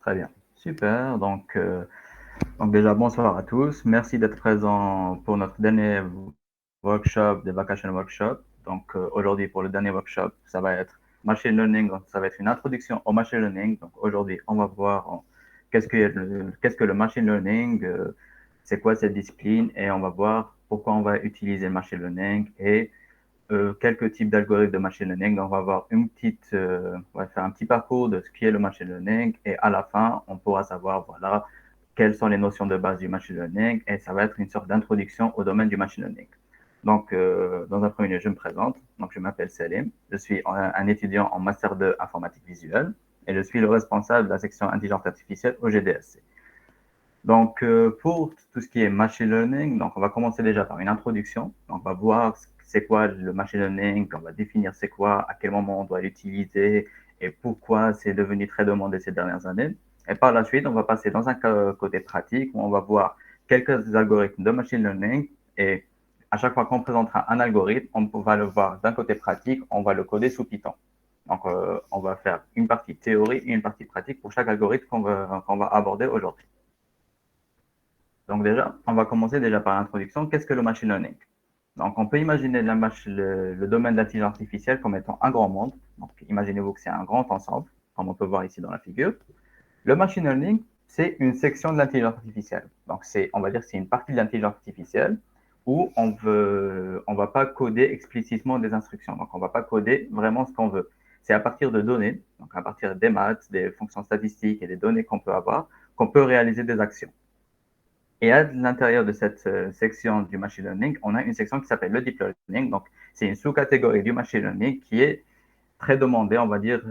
Très bien. Super. Donc déjà, bonsoir à tous. Merci d'être présents pour notre dernier workshop des Vacation Workshop. Aujourd'hui, pour le dernier workshop, ça va être Machine Learning. Donc, ça va être une introduction au Machine Learning. Donc aujourd'hui, on va voir qu'est-ce que le Machine Learning, c'est quoi cette discipline, et on va voir pourquoi on va utiliser le Machine Learning et quelques types d'algorithmes de machine learning. Donc, on va avoir on va faire un petit parcours de ce qui est le machine learning, et à la fin, on pourra savoir, voilà, quelles sont les notions de base du machine learning, et ça va être une sorte d'introduction au domaine du machine learning. Dans un premier lieu, je me présente. Donc, je m'appelle Selim. Je suis un étudiant en master 2 informatique visuelle et je suis le responsable de la section intelligence artificielle au GDSC. Pour tout ce qui est machine learning, donc on va commencer déjà par une introduction. Donc, on va voir c'est quoi le machine learning, on va définir c'est quoi, à quel moment on doit l'utiliser et pourquoi c'est devenu très demandé ces dernières années. Et par la suite, on va passer dans un côté pratique où on va voir quelques algorithmes de machine learning, et à chaque fois qu'on présentera un algorithme, on va le voir d'un côté pratique, on va le coder sous Python. On va faire une partie théorie et une partie pratique pour chaque algorithme qu'on va aborder aujourd'hui. Donc déjà, on va commencer déjà par l'introduction. Qu'est-ce que le machine learning? Donc on peut imaginer le domaine de l'intelligence artificielle comme étant un grand monde. Donc imaginez-vous que c'est un grand ensemble, comme on peut voir ici dans la figure. Le machine learning, c'est une section de l'intelligence artificielle. Donc on va dire, c'est une partie de l'intelligence artificielle où on va pas coder explicitement des instructions. Donc on va pas coder vraiment ce qu'on veut. C'est à partir de données, donc à partir des maths, des fonctions statistiques et des données qu'on peut avoir, qu'on peut réaliser des actions. Et à l'intérieur de cette section du machine learning, on a une section qui s'appelle le deep learning. Donc, c'est une sous-catégorie du machine learning qui est très demandée, on va dire,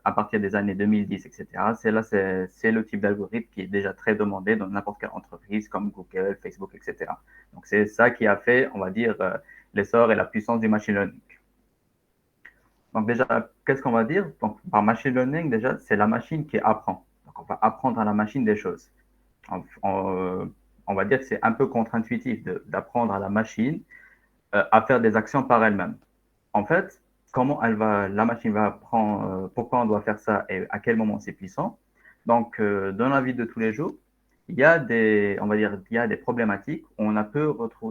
à partir des années 2010, etc. C'est le type d'algorithme qui est déjà très demandé dans n'importe quelle entreprise comme Google, Facebook, etc. Donc, c'est ça qui a fait, on va dire, l'essor et la puissance du machine learning. Donc, déjà, qu'est-ce qu'on va dire? Donc, par machine learning, déjà, c'est la machine qui apprend. Donc, on va apprendre à la machine des choses. On va dire que c'est un peu contre-intuitif d'apprendre à la machine à faire des actions par elle-même. En fait, la machine va apprendre pourquoi on doit faire ça et à quel moment c'est puissant. Dans la vie de tous les jours, on va dire, il y a des problématiques où on a pu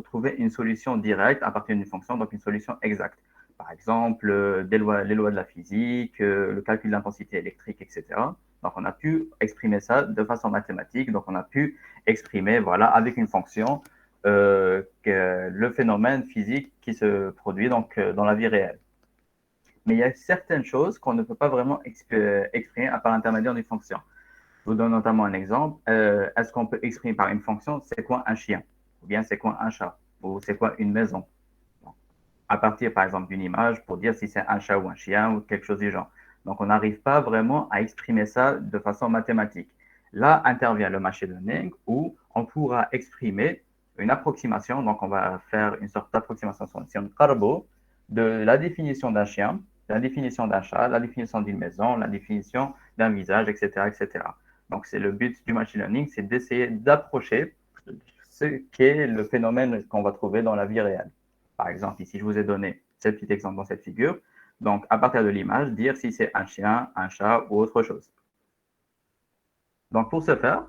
trouver une solution directe à partir d'une fonction, donc une solution exacte. Par exemple, les lois de la physique, le calcul de l'intensité électrique, etc. Donc, on a pu exprimer ça de façon mathématique. Donc, on a pu exprimer, voilà, avec une fonction, le phénomène physique qui se produit dans la vie réelle. Mais il y a certaines choses qu'on ne peut pas vraiment exprimer par l'intermédiaire d'une fonction. Je vous donne notamment un exemple. Est-ce qu'on peut exprimer par une fonction c'est quoi un chien? Ou bien c'est quoi un chat? Ou c'est quoi une maison? À partir, par exemple, d'une image pour dire si c'est un chat ou un chien ou quelque chose du genre. Donc, on n'arrive pas vraiment à exprimer ça de façon mathématique. Là intervient le machine learning où on pourra exprimer une approximation. Donc, on va faire une sorte d'approximation sur un carbo de la définition d'un chien, la définition d'un chat, la définition d'une maison, la définition d'un visage, etc., etc. Donc, c'est le but du machine learning, c'est d'essayer d'approcher ce qu'est le phénomène qu'on va trouver dans la vie réelle. Par exemple, ici, je vous ai donné ce petit exemple dans cette figure. Donc, à partir de l'image, dire si c'est un chien, un chat ou autre chose. Donc, pour ce faire,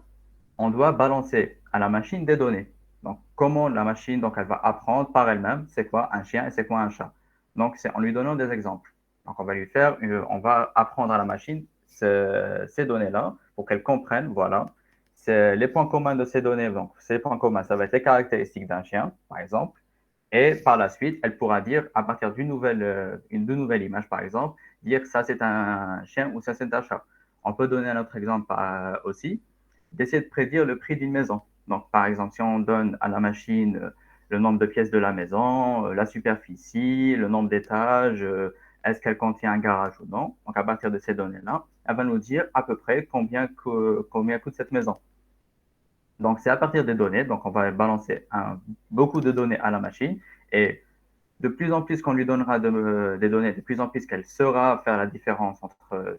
on doit balancer à la machine des données. Donc, comment la machine, donc, elle va apprendre par elle-même c'est quoi un chien et c'est quoi un chat. Donc, c'est en lui donnant des exemples. Donc, on va apprendre à la machine ces données-là pour qu'elle comprenne, voilà, c'est les points communs de ces données. Donc, ces points communs, ça va être les caractéristiques d'un chien, par exemple. Et par la suite, elle pourra dire, à partir d'une nouvelle image, par exemple, dire ça c'est un chien ou ça c'est un chat. On peut donner un autre exemple aussi, d'essayer de prédire le prix d'une maison. Donc, par exemple, si on donne à la machine le nombre de pièces de la maison, la superficie, le nombre d'étages, est-ce qu'elle contient un garage ou non. Donc, à partir de ces données-là, elle va nous dire à peu près combien coûte cette maison. Donc, c'est à partir des données. Donc, on va balancer beaucoup de données à la machine. Et de plus en plus qu'on lui donnera des données, de plus en plus qu'elle saura faire la différence entre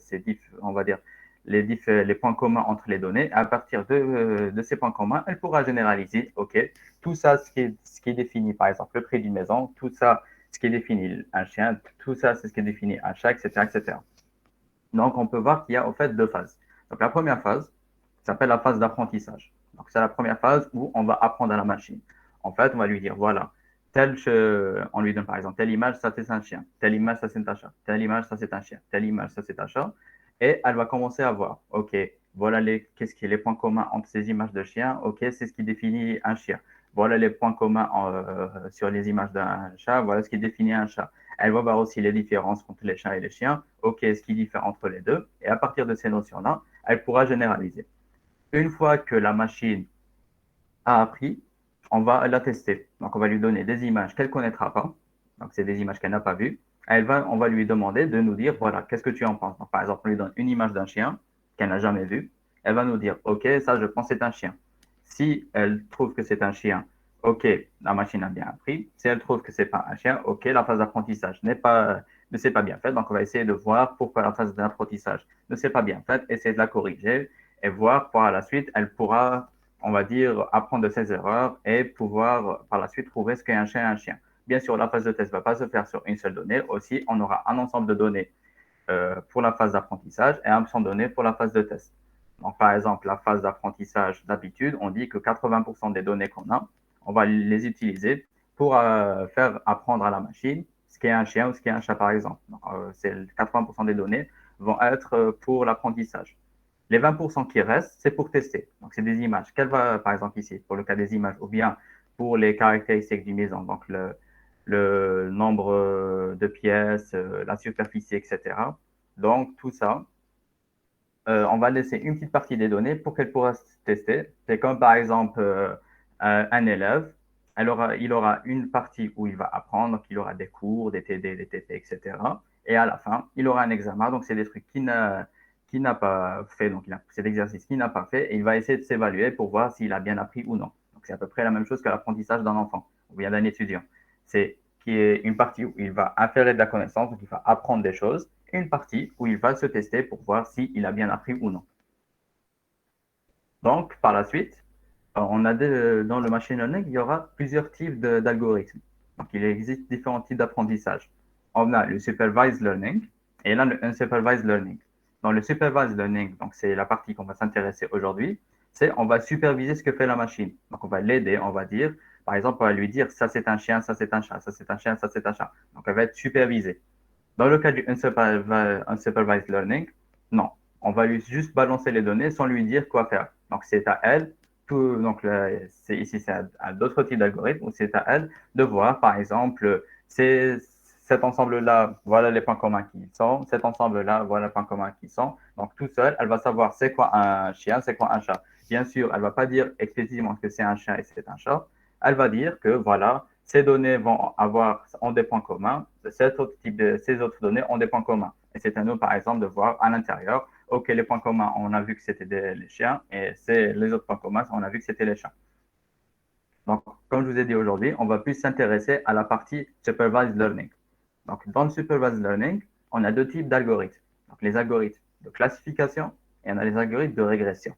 on va dire, les points communs entre les données. À partir de ces points communs, elle pourra généraliser, OK, tout ça, ce qui est défini, par exemple, le prix d'une maison, tout ça, ce qui est défini un chien, tout ça, c'est ce qui est défini un chat, etc., etc. Donc, on peut voir qu'il y a, en fait, deux phases. Donc, la première phase, Ça s'appelle la phase d'apprentissage. Donc, c'est la première phase où on va apprendre à la machine. En fait, on va lui dire, voilà, on lui donne par exemple telle image, ça c'est un chien, telle image, ça c'est un chat, telle image, ça c'est un chien, telle image, ça c'est un chat. Et elle va commencer à voir, OK, voilà qu'est-ce qui est les points communs entre ces images de chiens, OK, c'est ce qui définit un chien. Voilà les points communs sur les images d'un chat, voilà ce qui définit un chat. Elle va voir aussi les différences entre les chats et les chiens, OK, ce qui diffère entre les deux. Et à partir de ces notions-là, elle pourra généraliser. Une fois que la machine a appris, on va la tester. Donc, on va lui donner des images qu'elle ne connaîtra pas. Donc, c'est des images qu'elle n'a pas vues. On va lui demander de nous dire, voilà, qu'est-ce que tu en penses? Donc, par exemple, on lui donne une image d'un chien qu'elle n'a jamais vue. Elle va nous dire, OK, ça, je pense que c'est un chien. Si elle trouve que c'est un chien, OK, la machine a bien appris. Si elle trouve que c'est pas un chien, OK, la phase d'apprentissage ne s'est pas bien faite. Donc, on va essayer de voir pourquoi la phase d'apprentissage ne s'est pas bien faite, essayer de la corriger et voir par la suite, elle pourra, on va dire, apprendre de ses erreurs et pouvoir par la suite trouver ce qu'est un chien et un chien. Bien sûr, la phase de test ne va pas se faire sur une seule donnée. Aussi, on aura un ensemble de données pour la phase d'apprentissage et un ensemble de données pour la phase de test. Donc, par exemple, la phase d'apprentissage, d'habitude, on dit que 80% des données qu'on a, on va les utiliser pour faire apprendre à la machine ce qu'est un chien ou ce qu'est un chat, par exemple. Donc, 80% des données vont être pour l'apprentissage. Les 20% qui restent, c'est pour tester. Donc, c'est des images. Quelle va, par exemple, ici, pour le cas des images, ou bien pour les caractéristiques d'une maison, donc le nombre de pièces, la superficie, etc. Donc, tout ça, on va laisser une petite partie des données pour qu'elle pourra se tester. C'est comme, par exemple, un élève, il aura une partie où il va apprendre, donc il aura des cours, des TD, des TP, etc. Et à la fin, il aura un examen, donc c'est des trucs qui n'a pas fait, donc c'est l'exercice qu'il n'a pas fait, et il va essayer de s'évaluer pour voir s'il a bien appris ou non. Donc c'est à peu près la même chose que l'apprentissage d'un enfant ou bien d'un étudiant. C'est qui est une partie où il va inférer de la connaissance, donc il va apprendre des choses, et une partie où il va se tester pour voir s'il a bien appris ou non. Donc, par la suite, dans le machine learning, il y aura plusieurs types d'algorithmes. Donc, il existe différents types d'apprentissage. On a le supervised learning et là, le unsupervised learning. Dans le supervised learning, donc c'est la partie qu'on va s'intéresser aujourd'hui, c'est on va superviser ce que fait la machine. Donc, on va l'aider, on va dire, par exemple, on va lui dire, ça c'est un chien, ça c'est un chat, ça c'est un chien, ça c'est un chat. Donc, elle va être supervisée. Dans le cas du unsupervised learning, non. On va lui juste balancer les données sans lui dire quoi faire. Donc, c'est à elle, donc ici, c'est à d'autres types d'algorithmes, où c'est à elle de voir, par exemple, cet ensemble-là, voilà les points communs qui sont, cet ensemble-là, voilà les points communs qui sont. Donc, tout seul, elle va savoir c'est quoi un chien, c'est quoi un chat. Bien sûr, elle ne va pas dire explicitement que c'est un chien et c'est un chat. Elle va dire que, voilà, ces données ont des points communs, ces autres données ont des points communs. Et c'est à nous, par exemple, de voir à l'intérieur, OK, les points communs, on a vu que c'était les chiens, et les autres points communs, on a vu que c'était les chats. Donc, comme je vous ai dit aujourd'hui, on va plus s'intéresser à la partie supervised learning. Donc, dans le supervised learning, on a deux types d'algorithmes. Donc, les algorithmes de classification et on a les algorithmes de régression.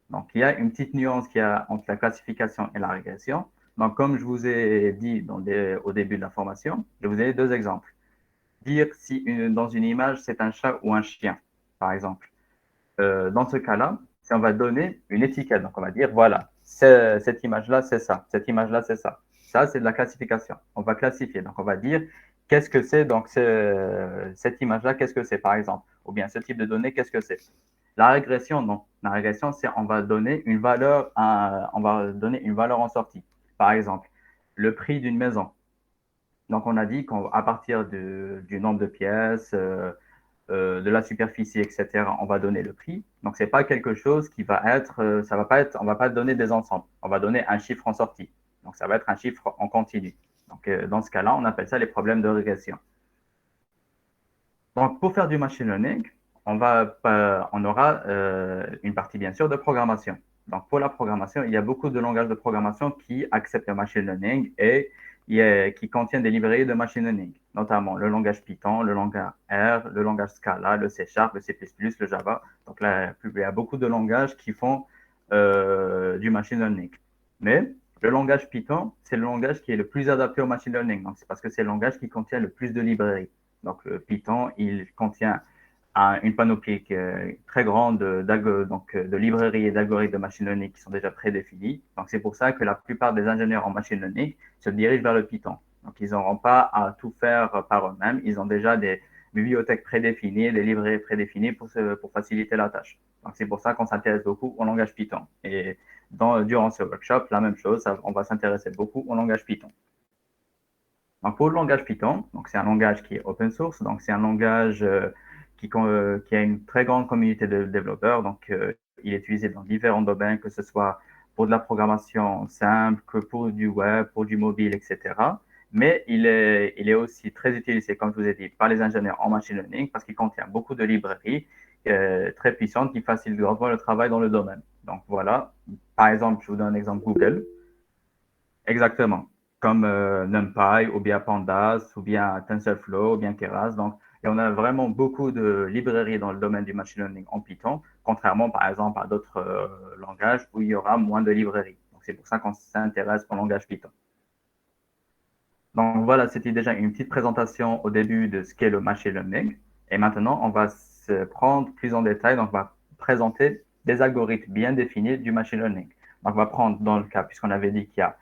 Donc, il y a une petite nuance qu'il y a entre la classification et la régression. Donc, comme je vous ai dit au début de la formation, je vous ai deux exemples. Dire si dans une image, c'est un chat ou un chien, par exemple. Dans ce cas-là, si on va donner une étiquette, donc on va dire, voilà, cette image-là, c'est ça, cette image-là, c'est ça. Ça, c'est de la classification. On va classifier, donc on va dire, qu'est-ce que c'est, donc cette image-là, qu'est-ce que c'est, par exemple, ou bien ce type de données, qu'est-ce que c'est. La régression, non. La régression, c'est on va donner une valeur en sortie. Par exemple, le prix d'une maison. Donc, on a dit qu'à partir du nombre de pièces, de la superficie, etc., on va donner le prix. Donc, c'est pas quelque chose qui va être, ça va pas être, on va pas donner des ensembles. On va donner un chiffre en sortie. Donc, ça va être un chiffre en continu. Donc, dans ce cas-là, on appelle ça les problèmes de régression. Donc, pour faire du machine learning, on aura une partie, bien sûr, de programmation. Donc, pour la programmation, il y a beaucoup de langages de programmation qui acceptent le machine learning et qui contiennent des librairies de machine learning, notamment le langage Python, le langage R, le langage Scala, le C Sharp, le C++, le Java. Donc, là, il y a beaucoup de langages qui font du machine learning. Mais le langage Python, c'est le langage qui est le plus adapté au machine learning. Donc, c'est parce que c'est le langage qui contient le plus de librairies. Donc, Python, il contient a une panoplie très grande de librairies et d'algorithmes de machine learning qui sont déjà prédéfinis. Donc, c'est pour ça que la plupart des ingénieurs en machine learning se dirigent vers le Python. Donc, ils n'auront pas à tout faire par eux-mêmes. Ils ont déjà des bibliothèques prédéfinies, des librairies prédéfinies pour faciliter la tâche. Donc, c'est pour ça qu'on s'intéresse beaucoup au langage Python. Et durant ce workshop, la même chose, on va s'intéresser beaucoup au langage Python. Donc, pour le langage Python, donc c'est un langage qui est open source, donc c'est un langage qui a une très grande communauté de développeurs. Donc, il est utilisé dans différents domaines, que ce soit pour de la programmation simple, que pour du web, pour du mobile, etc. Mais il est aussi très utilisé, comme je vous ai dit, par les ingénieurs en machine learning parce qu'il contient beaucoup de librairies très puissantes qui facilitent grandement le travail dans le domaine. Donc, voilà. Par exemple, je vous donne un exemple Google. Exactement. Comme NumPy ou bien Pandas ou bien TensorFlow ou bien Keras. Donc, et on a vraiment beaucoup de librairies dans le domaine du machine learning en Python, contrairement par exemple à d'autres langages où il y aura moins de librairies. Donc, c'est pour ça qu'on s'intéresse au langage Python. Donc voilà, c'était déjà une petite présentation au début de ce qu'est le machine learning. Et maintenant, on va se prendre plus en détail. Donc, on va présenter des algorithmes bien définis du machine learning. Donc, on va prendre dans le cas, puisqu'on avait dit qu'il y a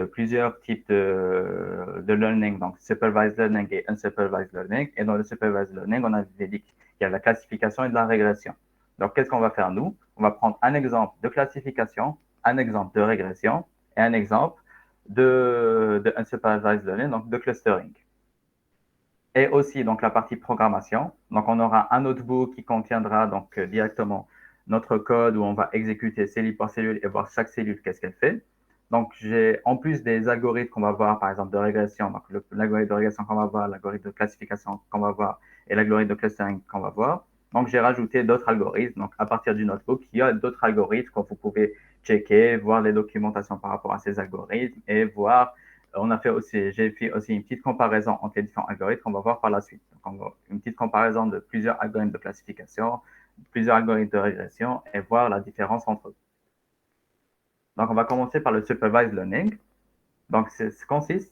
plusieurs types de learning, donc supervised learning et unsupervised learning. Et dans le supervised learning, on avait dit qu'il y a la classification et de la régression. Donc, qu'est-ce qu'on va faire nous? On va prendre un exemple de classification, un exemple de régression et un exemple de unsupervised learning, donc de clustering. Et aussi donc la partie programmation. Donc on aura un notebook qui contiendra donc directement notre code où on va exécuter cellule par cellule et voir chaque cellule qu'est-ce qu'elle fait. Donc j'ai en plus des algorithmes qu'on va voir par exemple de régression, donc l'algorithme de régression qu'on va voir, l'algorithme de classification qu'on va voir et l'algorithme de clustering qu'on va voir. Donc j'ai rajouté d'autres algorithmes. Donc à partir du notebook, il y a d'autres algorithmes que vous pouvez checker, voir les documentations par rapport à ces algorithmes et voir j'ai fait aussi une petite comparaison entre les différents algorithmes qu'on va voir par la suite. Donc, on va une petite comparaison de plusieurs algorithmes de classification, plusieurs algorithmes de régression et voir la différence entre eux. Donc, on va commencer par le supervised learning. Donc,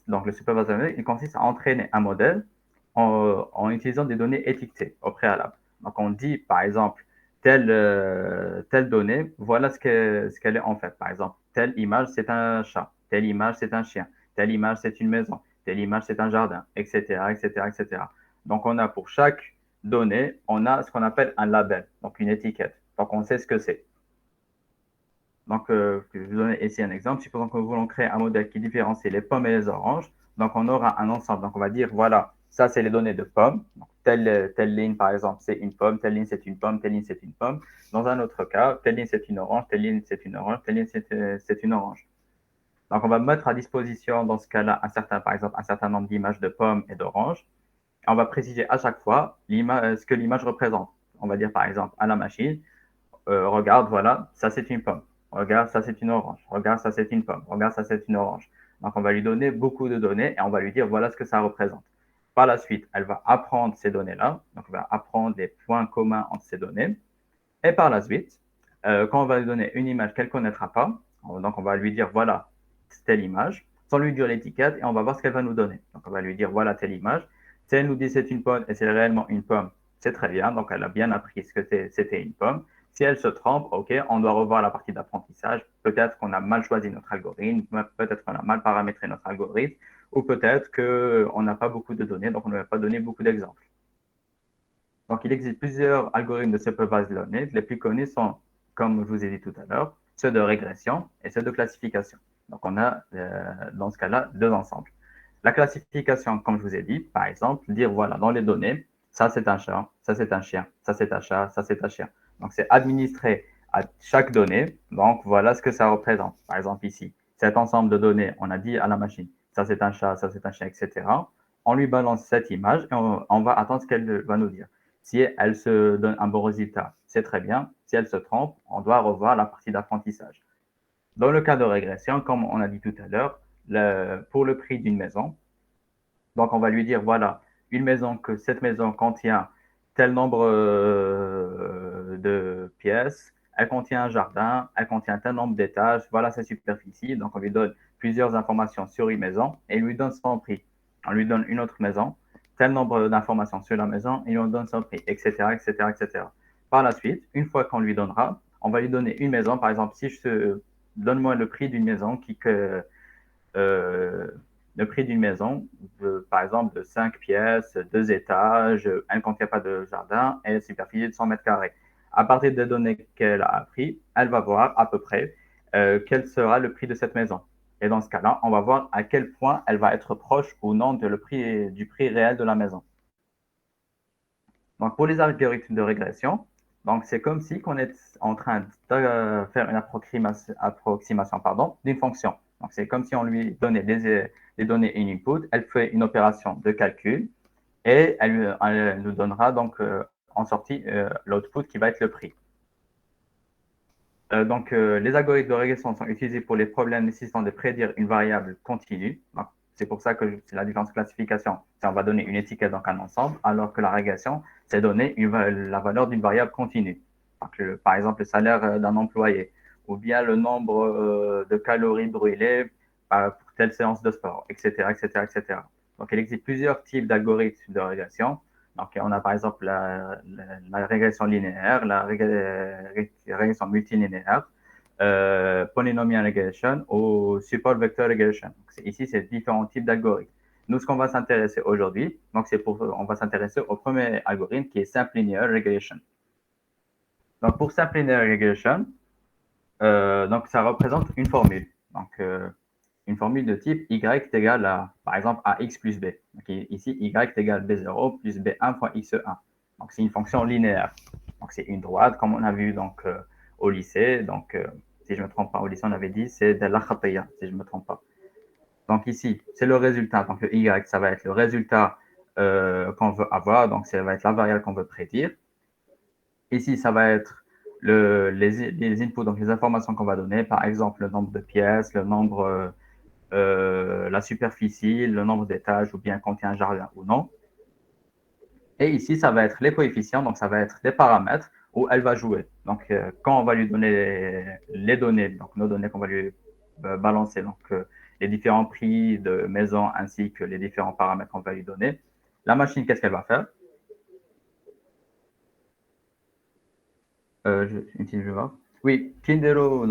donc le supervised learning, il consiste à entraîner un modèle en utilisant des données étiquetées au préalable. Donc, on dit, par exemple, telle donnée, voilà ce qu'elle est en fait. Par exemple, telle image, c'est un chat. Telle image, c'est un chien. Telle image, c'est une maison. Telle image, c'est un jardin, etc., etc., etc. Donc, on a pour chaque donnée, on a ce qu'on appelle un label, donc une étiquette. Donc, on sait ce que c'est. Donc, je vais vous donner ici un exemple. Supposons que nous voulons créer un modèle qui différencie les pommes et les oranges. Donc, on aura un ensemble. Donc, on va dire, voilà, ça, c'est les données de pommes. Donc, telle ligne, par exemple, c'est une pomme. Telle ligne, c'est une pomme. Telle ligne, c'est une pomme. Dans un autre cas, telle ligne, c'est une orange. Telle ligne, c'est une orange. Telle ligne, c'est une orange. Donc, on va mettre à disposition, dans ce cas-là, par exemple, un certain nombre d'images de pommes et d'oranges. On va préciser à chaque fois ce que l'image représente. On va dire, par exemple, à la machine, regarde, voilà, ça c'est une pomme. Regarde, ça c'est une orange. Regarde, ça c'est une pomme. Regarde, ça c'est une orange. Donc, on va lui donner beaucoup de données et on va lui dire voilà ce que ça représente. Par la suite, elle va apprendre ces données-là. Donc, elle va apprendre les points communs entre ces données. Et par la suite, quand on va lui donner une image qu'elle ne connaîtra pas, donc on va lui dire voilà, telle image, sans lui dire l'étiquette et on va voir ce qu'elle va nous donner. Donc, on va lui dire voilà telle image. Si elle nous dit c'est une pomme et c'est réellement une pomme, c'est très bien. Donc, elle a bien appris ce que c'était une pomme. Si elle se trompe, OK, on doit revoir la partie d'apprentissage. Peut-être qu'on a mal choisi notre algorithme, peut-être qu'on a mal paramétré notre algorithme, ou peut-être qu'on n'a pas beaucoup de données, donc on ne va pas donner beaucoup d'exemples. Donc, il existe plusieurs algorithmes de supervised learning. Les plus connus sont, comme je vous ai dit tout à l'heure, ceux de régression et ceux de classification. Donc, on a, dans ce cas-là, deux ensembles. La classification, comme je vous ai dit, par exemple, dire, voilà, dans les données, ça c'est un chat, ça c'est un chien, ça c'est un chat, ça c'est un chien. Donc, c'est administré à chaque donnée. Donc, voilà ce que ça représente. Par exemple, ici, cet ensemble de données, on a dit à la machine, ça c'est un chat, ça c'est un chien, etc. On lui balance cette image et on va attendre ce qu'elle va nous dire. Si elle se donne un bon résultat, c'est très bien. Si elle se trompe, on doit revoir la partie d'apprentissage. Dans le cas de régression, comme on a dit tout à l'heure, pour le prix d'une maison, donc on va lui dire, voilà, une maison, que cette maison contient tel nombre de pièces, elle contient un jardin, elle contient tel nombre d'étages, voilà sa superficie. Donc on lui donne plusieurs informations sur une maison et il lui donne son prix. On lui donne une autre maison tel nombre d'informations sur la maison et on donne son prix, etc., etc., etc. Par la suite, une fois qu'on lui donnera, on va lui donner une maison. Par exemple, si je te donne-moi le prix d'une maison euh, le prix d'une maison, par exemple, de 5 pièces, 2 étages, elle ne contient pas de jardin et superficie de 100 mètres carrés. À partir des données qu'elle a appris, elle va voir à peu près quel sera le prix de cette maison. Et dans ce cas-là, on va voir à quel point elle va être proche ou non du prix réel de la maison. Donc, pour les algorithmes de régression, donc c'est comme si on est en train de faire une approximation d'une fonction. Donc, c'est comme si on lui donnait des données in input, elle fait une opération de calcul et elle nous donnera donc en sortie l'output qui va être le prix. Les algorithmes de régression sont utilisés pour les problèmes nécessitant de prédire une variable continue. C'est pour ça que c'est la différence de classification. C'est on va donner une étiquette dans un ensemble, alors que la régression, c'est donner la valeur d'une variable continue. Par exemple, le salaire d'un employé, ou bien le nombre de calories brûlées pour telle séance de sport, etc., etc., etc. Donc, il existe plusieurs types d'algorithmes de régression. Donc, on a par exemple la régression linéaire, la régression multilinéaire, polynomial regression ou support vector regression. Donc, ici, c'est différents types d'algorithmes. Nous, ce qu'on va s'intéresser aujourd'hui, on va s'intéresser au premier algorithme qui est simple linear regression. Donc, pour simple linear regression, donc ça représente une formule. Donc, une formule de type y est égal à, par exemple, à x plus b. Donc, ici, y est égal à b0 plus b1 fois x1. Donc, c'est une fonction linéaire. Donc, c'est une droite, comme on a vu donc, au lycée. Donc, si je ne me trompe pas, au lycée, on avait dit c'est de la khataya, si je ne me trompe pas. Donc, ici, c'est le résultat. Donc, le y, ça va être le résultat qu'on veut avoir. Donc, ça va être la variable qu'on veut prédire. Ici, ça va être les inputs, donc les informations qu'on va donner. Par exemple, le nombre de pièces, le nombre la superficie, le nombre d'étages ou bien contient un jardin ou non. Et ici, ça va être les coefficients, donc ça va être des paramètres où elle va jouer. Donc, quand on va lui donner les données, donc nos données qu'on va lui balancer, donc les différents prix de maison ainsi que les différents paramètres qu'on va lui donner, la machine, qu'est-ce qu'elle va faire je vais voir. Oui, Kindero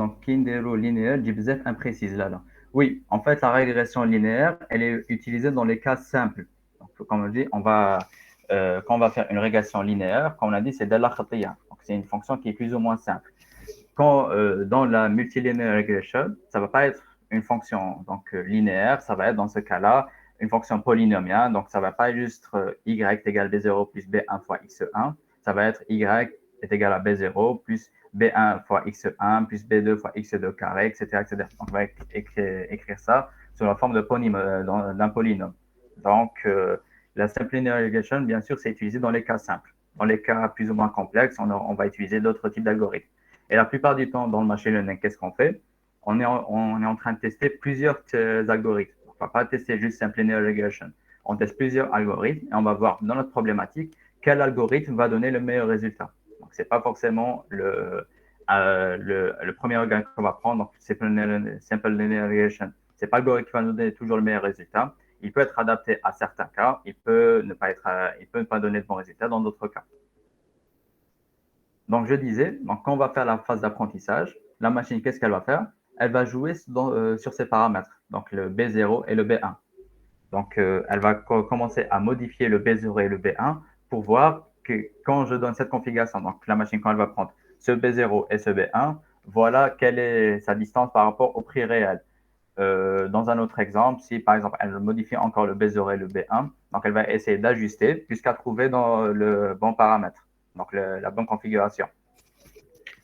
linéaire, Gibzef imprécise là. Oui, en fait, la régression linéaire, elle est utilisée dans les cas simples. Donc, comme on dit, quand on va faire une régression linéaire, comme on a dit, c'est Dalla Khatiyya. Donc, c'est une fonction qui est plus ou moins simple. Dans la multilinear regression, ça ne va pas être une fonction linéaire, ça va être dans ce cas-là une fonction polynomiale. Donc, ça ne va pas être juste y égale b0 plus b1 fois x1, ça va être y est égal à b0 plus b1 fois x1 plus b2 fois x2 carré, etc., etc. Donc, on va écrire ça sous la forme d'un polynôme. Donc, la simple linear regression, bien sûr, c'est utilisé dans les cas simples. Dans les cas plus ou moins complexes, on va utiliser d'autres types d'algorithmes. Et la plupart du temps, dans le machine learning, qu'est-ce qu'on fait on est en train de tester plusieurs algorithmes. On ne va pas tester juste simple linear regression. On teste plusieurs algorithmes et on va voir dans notre problématique quel algorithme va donner le meilleur résultat. Donc, ce n'est pas forcément le premier algorithme qu'on va prendre, donc simple linear regression. Ce n'est pas l'algorithme qui va nous donner toujours le meilleur résultat. Il peut être adapté à certains cas, il peut ne pas donner de bons résultats dans d'autres cas. Donc, je disais, donc, quand on va faire la phase d'apprentissage, la machine, qu'est-ce qu'elle va faire? Elle va jouer sur ces paramètres, donc le B0 et le B1. Donc, elle va commencer à modifier le B0 et le B1 pour voir que quand je donne cette configuration, donc la machine, quand elle va prendre ce B0 et ce B1, voilà quelle est sa distance par rapport au prix réel. Dans un autre exemple, si par exemple elle modifie encore le B0 et le B1, donc elle va essayer d'ajuster jusqu'à trouver dans le bon paramètre, donc la bonne configuration.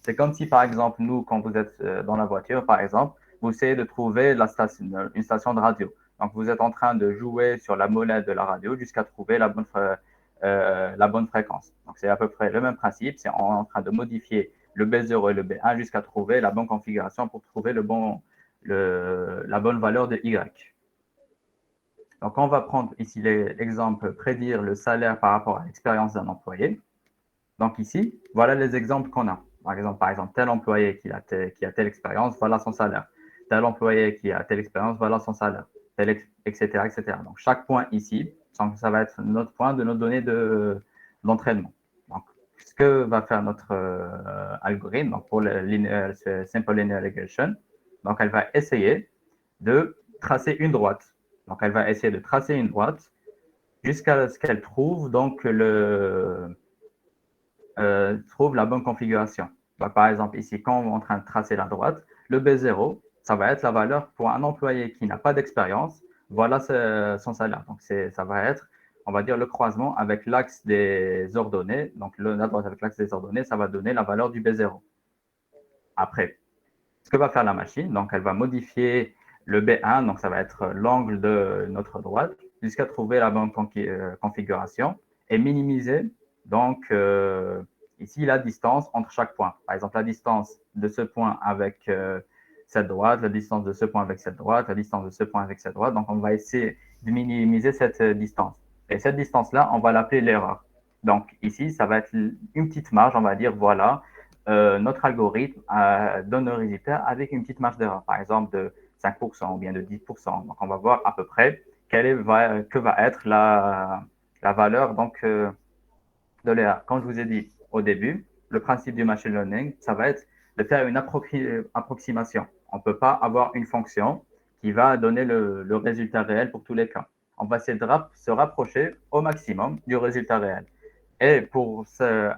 C'est comme si, par exemple, nous, quand vous êtes dans la voiture, par exemple, vous essayez de trouver une station de radio. Donc, vous êtes en train de jouer sur la molette de la radio jusqu'à trouver la bonne fréquence. Donc, c'est à peu près le même principe. C'est en train de modifier le B0 et le B1 jusqu'à trouver la bonne configuration pour trouver la bonne valeur de Y. Donc, on va prendre ici l'exemple prédire le salaire par rapport à l'expérience d'un employé. Donc ici, voilà les exemples qu'on a. Par exemple, tel employé qui a telle expérience, voilà son salaire. Tel employé qui a telle expérience, voilà son salaire, etc., etc. Donc chaque point ici Donc, ça va être notre point de notre donnée d'entraînement. Donc, ce que va faire notre algorithme donc pour le simple linear regression, donc elle va essayer de tracer une droite. Donc, elle va essayer de tracer une droite jusqu'à ce qu'elle trouve donc trouve la bonne configuration. Donc, par exemple, ici, quand on est en train de tracer la droite, le B0, ça va être la valeur pour un employé qui n'a pas d'expérience. Voilà son salaire. Donc, ça va être, on va dire, le croisement avec l'axe des ordonnées. Donc, la droite avec l'axe des ordonnées, ça va donner la valeur du B0. Après, ce que va faire la machine, donc elle va modifier le B1, donc ça va être l'angle de notre droite, jusqu'à trouver la bonne configuration et minimiser donc ici la distance entre chaque point. Par exemple, la distance de ce point avec cette droite, la distance de ce point avec cette droite, la distance de ce point avec cette droite. Donc, on va essayer de minimiser cette distance. Et cette distance-là, on va l'appeler l'erreur. Donc, ici, ça va être une petite marge, on va dire, voilà, notre algorithme donne un résultat avec une petite marge d'erreur, par exemple de 5% ou bien de 10%. Donc, on va voir à peu près que va être la valeur donc, de l'erreur. Comme je vous ai dit au début, le principe du machine learning, ça va être de faire une approximation. On ne peut pas avoir une fonction qui va donner le résultat réel pour tous les cas. On va essayer de se rapprocher au maximum du résultat réel. Et pour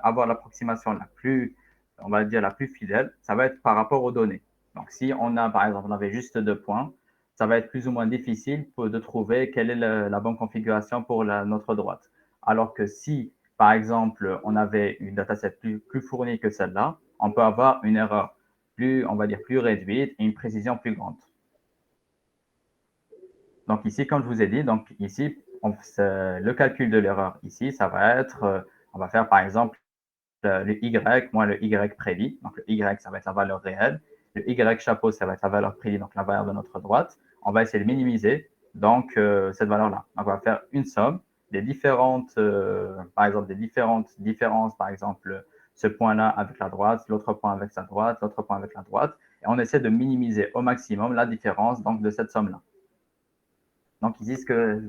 avoir l'approximation la plus, on va dire, la plus fidèle, ça va être par rapport aux données. Donc, si on a, par exemple, on avait juste 2 points, ça va être plus ou moins difficile de trouver quelle est la bonne configuration pour notre droite. Alors que si, par exemple, on avait une dataset plus fournie que celle-là, on peut avoir une erreur plus, on va dire, plus réduite et une précision plus grande. Donc ici, comme je vous ai dit, donc ici, le calcul de l'erreur ici, ça va être, on va faire par exemple le Y moins le Y prédit. Donc le Y, ça va être la valeur réelle. Le Y chapeau, ça va être la valeur prédit, donc la valeur de notre droite. On va essayer de minimiser donc cette valeur-là. Donc on va faire une somme des différentes, par exemple, des différentes différences, par exemple, ce point-là avec la droite, l'autre point avec sa droite, l'autre point avec la droite. Et on essaie de minimiser au maximum la différence donc, de cette somme-là. Donc, ici,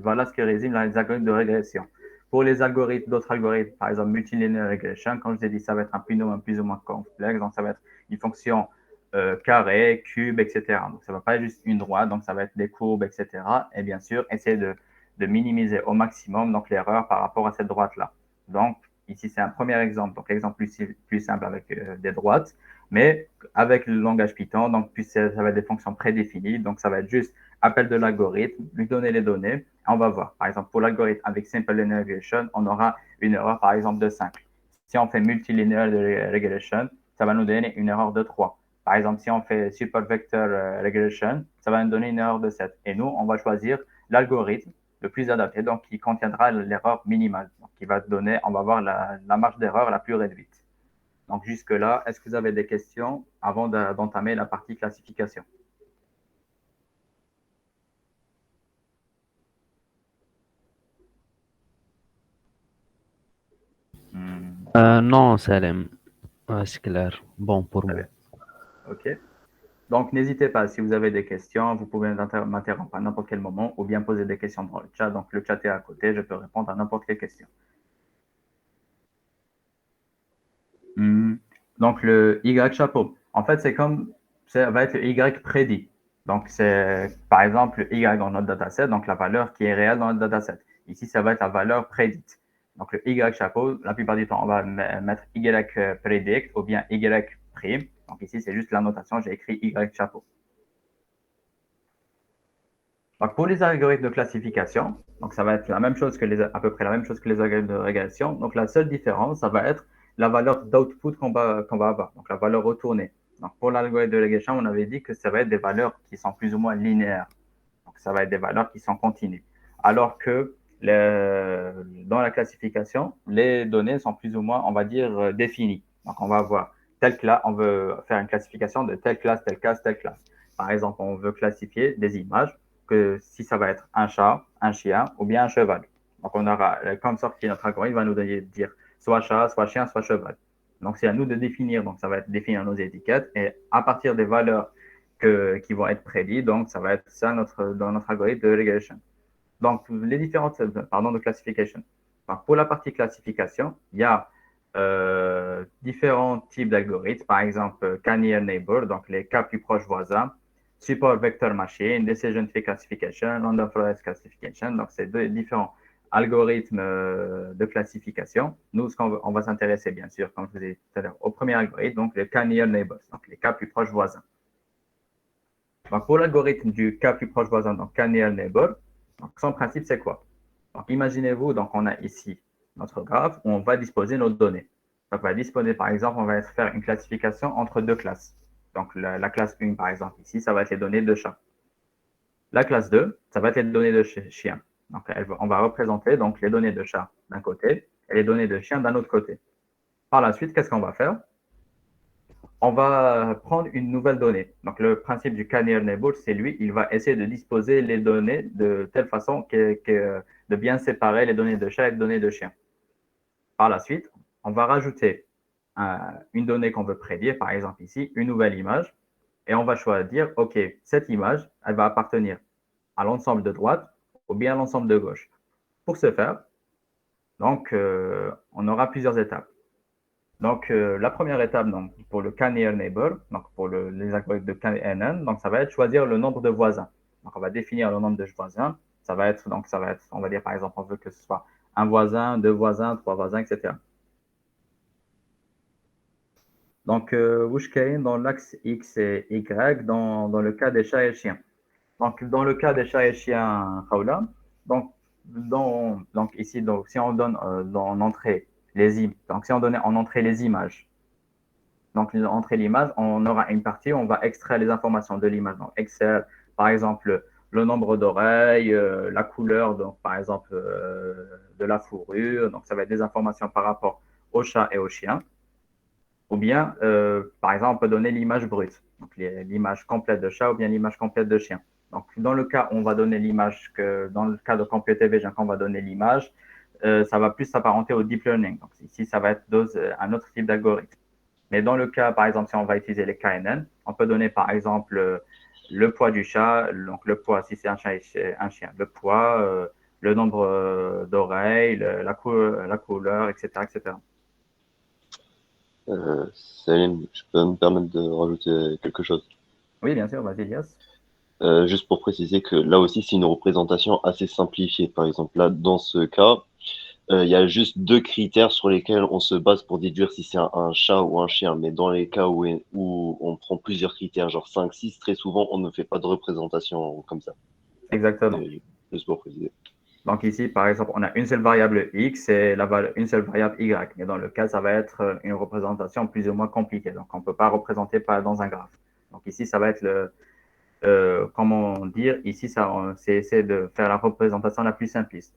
voilà ce que résument les algorithmes de régression. Pour les algorithmes, d'autres algorithmes, par exemple, multilinear regression, comme je vous ai dit, ça va être un binôme plus ou moins complexe. Donc, ça va être une fonction carré, cube, etc. Donc, ça ne va pas être juste une droite, donc ça va être des courbes, etc. Et bien sûr, essayer de minimiser au maximum donc l'erreur par rapport à cette droite-là. Donc, ici, c'est un premier exemple. Donc, l'exemple plus simple avec des droites, mais avec le langage Python, donc, puis ça va être des fonctions prédéfinies. Donc, ça va être juste appel de l'algorithme, lui donner les données, on va voir. Par exemple, pour l'algorithme avec Simple Linear Regression, on aura une erreur, par exemple, de 5. Si on fait Multilinear Regression, ça va nous donner une erreur de 3. Par exemple, si on fait Super Vector Regression, ça va nous donner une erreur de 7. Et nous, on va choisir l'algorithme le plus adapté, donc qui contiendra l'erreur minimale, donc qui va donner, on va voir la marge d'erreur la plus réduite. Donc jusque-là, est-ce que vous avez des questions avant d'entamer la partie classification? Non, Salem, c'est clair. Bon, pour Très moi. bien. OK. Donc, n'hésitez pas, si vous avez des questions, vous pouvez m'interrompre à n'importe quel moment ou bien poser des questions dans le chat. Donc, le chat est à côté, je peux répondre à n'importe quelle question. Hmm. Donc, le Y chapeau. En fait, ça va être le Y prédit. Donc, c'est par exemple le Y dans notre dataset, donc la valeur qui est réelle dans notre dataset. Ici, ça va être la valeur prédite. Donc, le Y chapeau, la plupart du temps, on va mettre Y predict ou bien Y prime. Donc, ici, c'est juste la notation, j'ai écrit Y chapeau. Donc, pour les algorithmes de classification, donc ça va être la même chose à peu près la même chose que les algorithmes de régression. Donc, la seule différence, ça va être la valeur d'output qu'on va avoir, donc la valeur retournée. Donc, pour l'algorithme de régression, on avait dit que ça va être des valeurs qui sont plus ou moins linéaires. Donc, ça va être des valeurs qui sont continues. Alors que dans la classification, les données sont plus ou moins, on va dire, définies. Donc, on va avoir telle classe, on veut faire une classification de telle classe, telle classe, telle classe. Par exemple, on veut classifier des images que si ça va être un chat, un chien ou bien un cheval. Donc, on aura comme sortie notre algorithme va nous dire soit chat, soit chien, soit cheval. Donc, c'est à nous de définir. Donc, ça va être définir nos étiquettes et à partir des valeurs qui vont être prédites, donc ça va être ça dans notre algorithme de regression. Donc, les différentes, pardon, de classification. Donc, pour la partie classification, il y a différents types d'algorithmes. Par exemple, K-near neighbor, donc les cas plus proches voisins, support vector machine, decision tree classification, random forest classification. Donc, c'est deux différents algorithmes de classification. Nous, on va s'intéresser, bien sûr, comme je vous ai dit tout à l'heure, au premier algorithme, donc les K-near neighbors, donc les cas plus proches voisins. Donc, pour l'algorithme du cas plus proche voisin, donc K-near neighbor, donc son principe, c'est quoi? Donc, imaginez-vous, donc on a ici notre graphe où on va disposer nos données. Donc, on va disposer, par exemple, on va faire une classification entre deux classes. Donc, la classe 1, par exemple, ici, ça va être les données de chat. La classe 2, ça va être les données de chien. Donc, on va représenter donc, les données de chat d'un côté et les données de chien d'un autre côté. Par la suite, qu'est-ce qu'on va faire? On va prendre une nouvelle donnée. Donc, le principe du K-near neighbor, c'est lui, il va essayer de disposer les données de telle façon de bien séparer les données de chat et les données de chien. Par la suite, on va rajouter une donnée qu'on veut prédire, par exemple ici, une nouvelle image, et on va choisir, OK, cette image, elle va appartenir à l'ensemble de droite ou bien à l'ensemble de gauche. Pour ce faire, donc, on aura plusieurs étapes. Donc, la première étape donc, pour le K-near neighbor, donc pour les algorithmes de KNN, donc ça va être choisir le nombre de voisins. Donc, on va définir le nombre de voisins. Ça va être, on va dire par exemple, on veut que ce soit un voisin, deux voisins, trois voisins, etc. Donc, Wushkain dans l'axe X et Y dans le cas des chats et chiens. Donc, dans le cas des chats et chiens, Khawla, donc, donc ici, donc, si on donne en entrée donc si on donnait en entrée les images, donc entrée l'image, on aura une partie où on va extraire les informations de l'image. Donc, extraire, par exemple, le nombre d'oreilles, la couleur, donc par exemple de la fourrure. Donc, ça va être des informations par rapport au chat et au chien. Ou bien, par exemple, on peut donner l'image brute, donc l'image complète de chat ou bien l'image complète de chien. Donc, dans le cas où on va donner l'image, dans le cas de computer vision, quand on va donner l'image, ça va plus s'apparenter au deep learning. Donc, ici, ça va être un autre type d'algorithme. Mais dans le cas, par exemple, si on va utiliser les KNN, on peut donner, par exemple, le poids du chat, donc le poids, si c'est un chat et un chien, le poids, le nombre d'oreilles, la couleur, etc., etc. Salim, je peux me permettre de rajouter quelque chose. Oui, bien sûr, vas-y, Elias. Juste pour préciser que là aussi, c'est une représentation assez simplifiée. Par exemple, là, dans ce cas, il y a juste deux critères sur lesquels on se base pour déduire si c'est un chat ou un chien. Mais dans les cas où on prend plusieurs critères, genre 5, 6, très souvent, on ne fait pas de représentation comme ça. Exactement. Et juste pour préciser. Donc ici, par exemple, on a une seule variable x et une seule variable y. Mais dans le cas, ça va être une représentation plus ou moins compliquée. Donc on ne peut pas représenter dans un graphe. Donc ici, ça va être comment dire, ici, c'est essayer de faire la représentation la plus simpliste.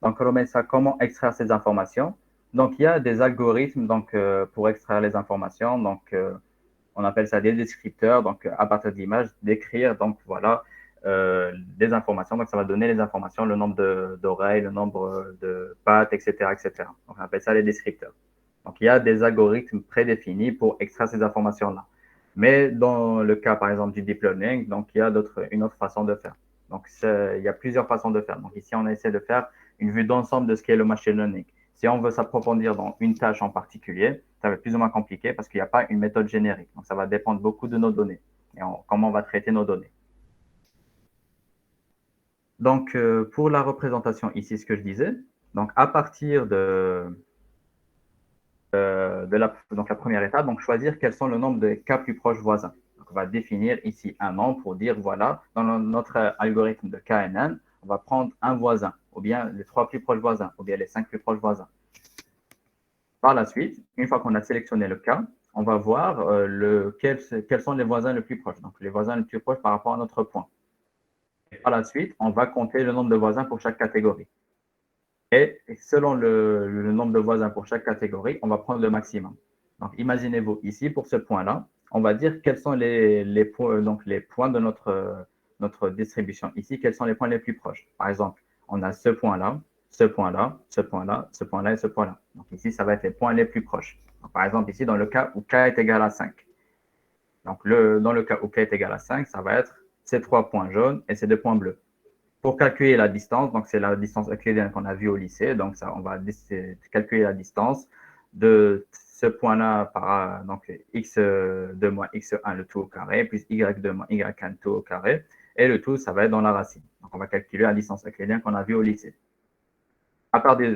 Donc, on met ça, comment extraire ces informations. Donc, il y a des algorithmes donc, pour extraire les informations. Donc, on appelle ça des descripteurs. Donc, à partir de l'image, d'écrire, donc voilà, des informations. Donc, ça va donner les informations, le nombre d'oreilles, le nombre de pattes, etc., etc. Donc, on appelle ça les descripteurs. Donc, il y a des algorithmes prédéfinis pour extraire ces informations-là. Mais dans le cas, par exemple, du deep learning, donc, il y a une autre façon de faire. Donc, il y a plusieurs façons de faire. Donc, ici, on essaie de faire une vue d'ensemble de ce qu'est le machine learning. Si on veut s'approfondir dans une tâche en particulier, ça va être plus ou moins compliqué parce qu'il n'y a pas une méthode générique. Donc, ça va dépendre beaucoup de nos données et comment on va traiter nos données. Donc, pour la représentation, ici, ce que je disais, donc à partir donc la première étape, donc choisir quels sont le nombre de cas plus proches voisins. Donc, on va définir ici un nombre pour dire, voilà, dans notre algorithme de KNN, on va prendre un voisin, ou bien les trois plus proches voisins, ou bien les cinq plus proches voisins. Par la suite, une fois qu'on a sélectionné le cas, on va voir quels sont les voisins les plus proches. Donc, les voisins les plus proches par rapport à notre point. Et par la suite, on va compter le nombre de voisins pour chaque catégorie. Et selon le nombre de voisins pour chaque catégorie, on va prendre le maximum. Donc, imaginez-vous ici, pour ce point-là, on va dire quels sont les points de notre distribution. Ici, quels sont les points les plus proches. Par exemple, on a ce point-là, ce point-là, ce point-là, ce point-là et ce point-là. Donc, ici, ça va être les points les plus proches. Donc, par exemple, ici, dans le cas où k est égal à 5. Donc, dans le cas où k est égal à 5, ça va être ces trois points jaunes et ces deux points bleus. Pour calculer la distance, donc c'est la distance euclidienne qu'on a vue au lycée, donc ça, on va calculer la distance de ce point-là par donc x2 moins x1 le tout au carré, plus y2 moins y1 le tout au carré, et le tout, ça va être dans la racine. Donc on va calculer la distance euclidienne qu'on a vue au lycée.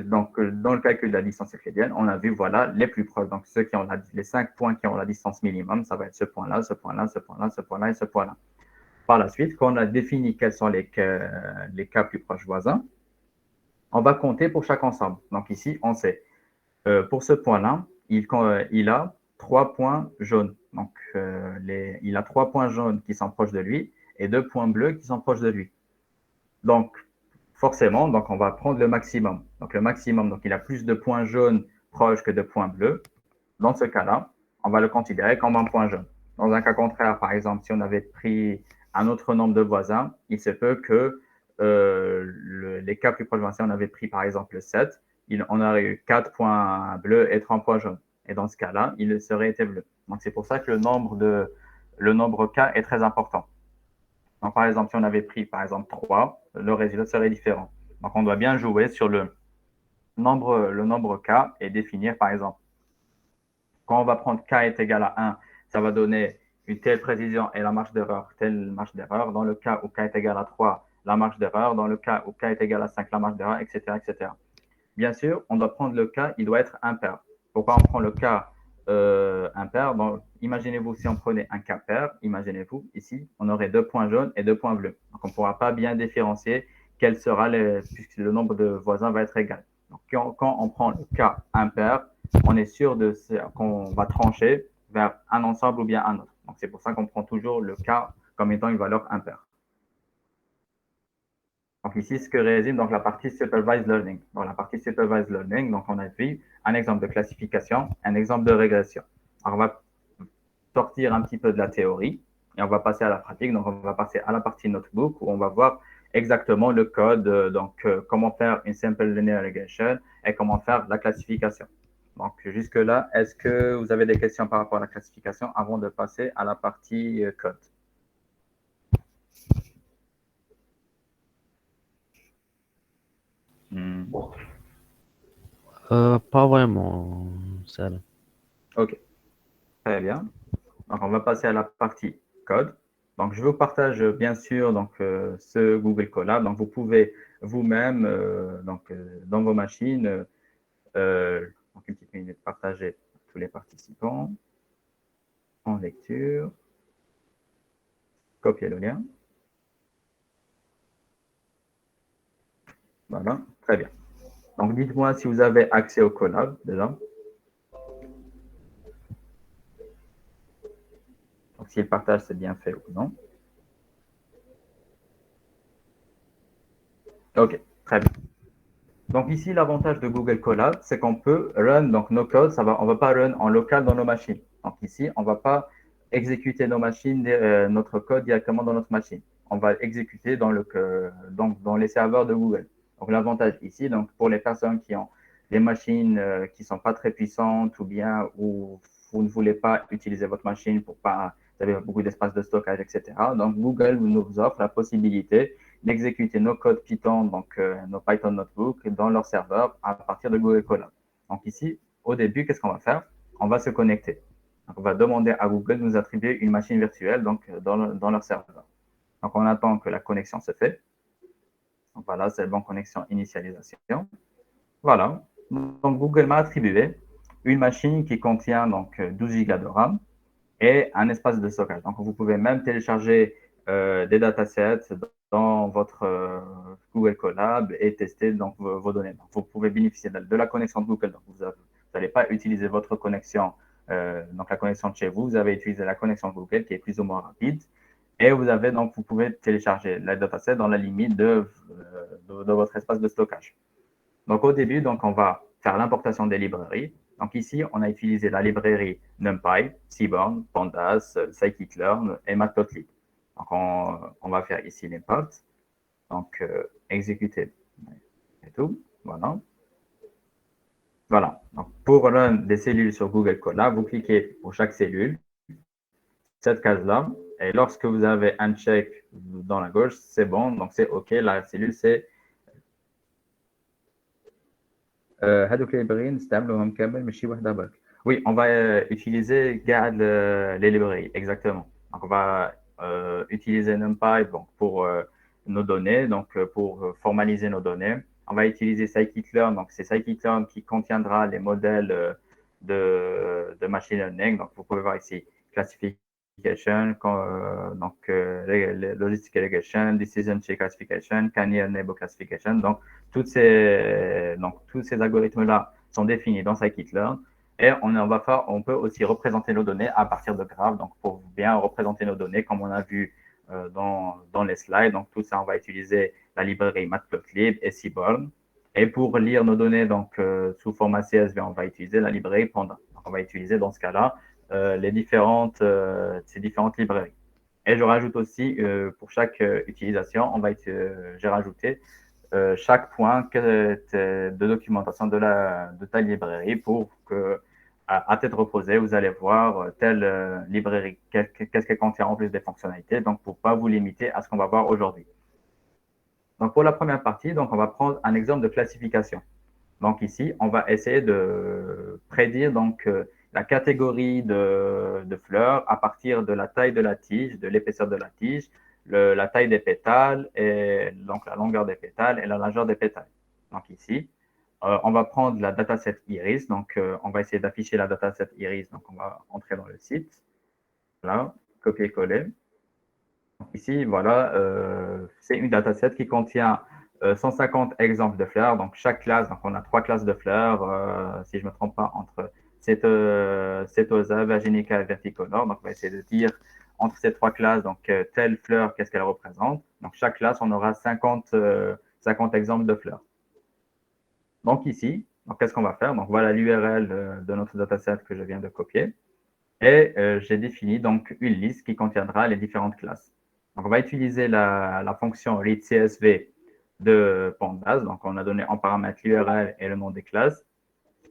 Donc, dans le calcul de la distance euclidienne, on a vu voilà, les plus proches. Donc, ceux qui ont les 5 points qui ont la distance minimum, ça va être ce point-là, ce point-là, ce point-là, ce point-là et ce point-là. Par la suite, quand on a défini quels sont les cas plus proches voisins, on va compter pour chaque ensemble. Donc ici, on sait, pour ce point-là, il a 3 points jaunes. Donc, il a 3 points jaunes qui sont proches de lui et 2 points bleus qui sont proches de lui. Donc, forcément, donc on va prendre le maximum. Donc, le maximum, donc il a plus de points jaunes proches que de points bleus. Dans ce cas-là, on va le considérer comme un point jaune. Dans un cas contraire, par exemple, si on avait pris un autre nombre de voisins, il se peut que les cas plus proches voisins, on avait pris par exemple 7, on aurait eu 4 points bleus et 3 points jaunes. Et dans ce cas-là, il serait été bleu. Donc c'est pour ça que le nombre K est très important. Donc par exemple, si on avait pris par exemple 3, le résultat serait différent. Donc on doit bien jouer sur le nombre K et définir par exemple quand on va prendre k est égal à 1, ça va donner une telle précision et la marge d'erreur, telle marge d'erreur. Dans le cas où k est égal à 3, la marge d'erreur. Dans le cas où k est égal à 5, la marge d'erreur, etc., etc. Bien sûr, on doit prendre le cas, il doit être impair. Pourquoi on prend le cas impair? Imaginez-vous si on prenait un cas pair, imaginez-vous ici, on aurait 2 points jaunes et 2 points bleus. Donc on ne pourra pas bien différencier quel sera puisque le nombre de voisins va être égal. Donc quand on prend le cas impair, on est sûr qu'on va trancher vers un ensemble ou bien un autre. Donc c'est pour ça qu'on prend toujours le cas comme étant une valeur impair. Donc ici, ce que résume donc la partie supervised learning. Dans la partie supervised learning, donc on a vu un exemple de classification, un exemple de régression. Alors on va sortir un petit peu de la théorie et on va passer à la pratique. Donc on va passer à la partie notebook où on va voir exactement le code, donc comment faire une simple linear regression et comment faire la classification. Donc jusque-là, est-ce que vous avez des questions par rapport à la classification avant de passer à la partie code? Pas vraiment, Salam. Ok, très bien. Donc, on va passer à la partie code. Donc, je vous partage bien sûr donc, ce Google Colab. Donc, vous pouvez vous-même, dans vos machines, donc une petite minute, partager à tous les participants en lecture. Copier le lien. Voilà, très bien. Donc, dites-moi si vous avez accès au Colab déjà. Donc, si le partage c'est bien fait ou non. Ok, très bien. Donc ici, l'avantage de Google Colab, c'est qu'on peut run donc nos codes, on ne va pas run en local dans nos machines. Donc ici, on ne va pas exécuter notre code directement dans notre machine. On va exécuter dans les serveurs de Google. Donc l'avantage ici, donc pour les personnes qui ont des machines qui ne sont pas très puissantes ou bien où vous ne voulez pas utiliser votre machine pour pas, vous avez beaucoup d'espace de stockage, etc. Donc Google nous offre la possibilité d'exécuter nos codes Python, donc nos Python Notebook, dans leur serveur à partir de Google Colab. Donc ici, au début, qu'est-ce qu'on va faire? On va se connecter. Donc, on va demander à Google de nous attribuer une machine virtuelle donc, dans leur serveur. Donc on attend que la connexion se fait. Donc voilà, c'est le bon connexion initialisation. Voilà. Donc Google m'a attribué une machine qui contient donc 12 Go de RAM et un espace de stockage. Donc vous pouvez même télécharger des datasets dans votre Google Colab et tester donc, vos données. Donc, vous pouvez bénéficier de la connexion de Google. Donc, vous n'allez pas utiliser votre connexion, donc la connexion de chez vous. Vous avez utilisé la connexion de Google qui est plus ou moins rapide. Et vous pouvez télécharger la dataset dans la limite de votre espace de stockage. Donc, au début, donc, on va faire l'importation des librairies. Donc, ici, on a utilisé la librairie NumPy, Seaborn, Pandas, Scikit-learn et Matplotlib. Donc, on va faire ici l'import. Donc, exécuter et tout. Voilà. Voilà. Donc, pour run des cellules sur Google Colab, vous cliquez pour chaque cellule, cette case-là, Et lorsque vous avez un check dans la gauche, c'est bon, donc c'est OK, la cellule, c'est هذوك اللي باغيين نستعملوهم كامل ماشي وحده برك. Oui, on va utiliser garde les librairies, exactement. Donc, on va utiliser NumPy donc, pour nos données, donc pour formaliser nos données. On va utiliser scikit-learn, donc c'est scikit-learn qui contiendra les modèles de machine learning. Donc, vous pouvez voir ici classification, donc logistic regression, decision tree classification, canonical neighbor classification. Donc, tous ces algorithmes-là sont définis dans scikit-learn. Et on peut aussi représenter nos données à partir de graphes, donc pour bien représenter nos données, comme on a vu dans les slides. Donc tout ça, on va utiliser la librairie Matplotlib et Seaborn. Et pour lire nos données donc, sous format CSV, on va utiliser la librairie Panda. Donc, on va utiliser dans ce cas-là ces différentes librairies. Et je rajoute aussi, pour chaque utilisation, j'ai rajouté chaque point de documentation de ta librairie pour que, à tête reposée, vous allez voir telle librairie, qu'est-ce qu'elle contient en plus des fonctionnalités, donc pour ne pas vous limiter à ce qu'on va voir aujourd'hui. Donc pour la première partie, donc on va prendre un exemple de classification. Donc ici, on va essayer de prédire donc, la catégorie de fleurs à partir de la taille de la tige, de l'épaisseur de la tige, la taille des pétales, et donc la longueur des pétales et la largeur des pétales. Donc ici, on va prendre la dataset Iris. Donc on va essayer d'afficher la dataset Iris. Donc on va entrer dans le site. Là, copier-coller. Ici, voilà, c'est une dataset qui contient 150 exemples de fleurs. Donc chaque classe, donc on a 3 classes de fleurs, si je ne me trompe pas, entre Setosa, Virginica et Verticolor. Donc on va essayer de dire entre ces 3 classes, donc telle fleur, qu'est-ce qu'elle représente. Donc chaque classe, on aura 50 exemples de fleurs. Donc ici, qu'est-ce qu'on va faire? Donc voilà l'URL de notre dataset que je viens de copier. Et j'ai défini donc une liste qui contiendra les différentes classes. Donc on va utiliser la fonction readCSV de Pandas. Donc on a donné en paramètre l'URL et le nom des classes.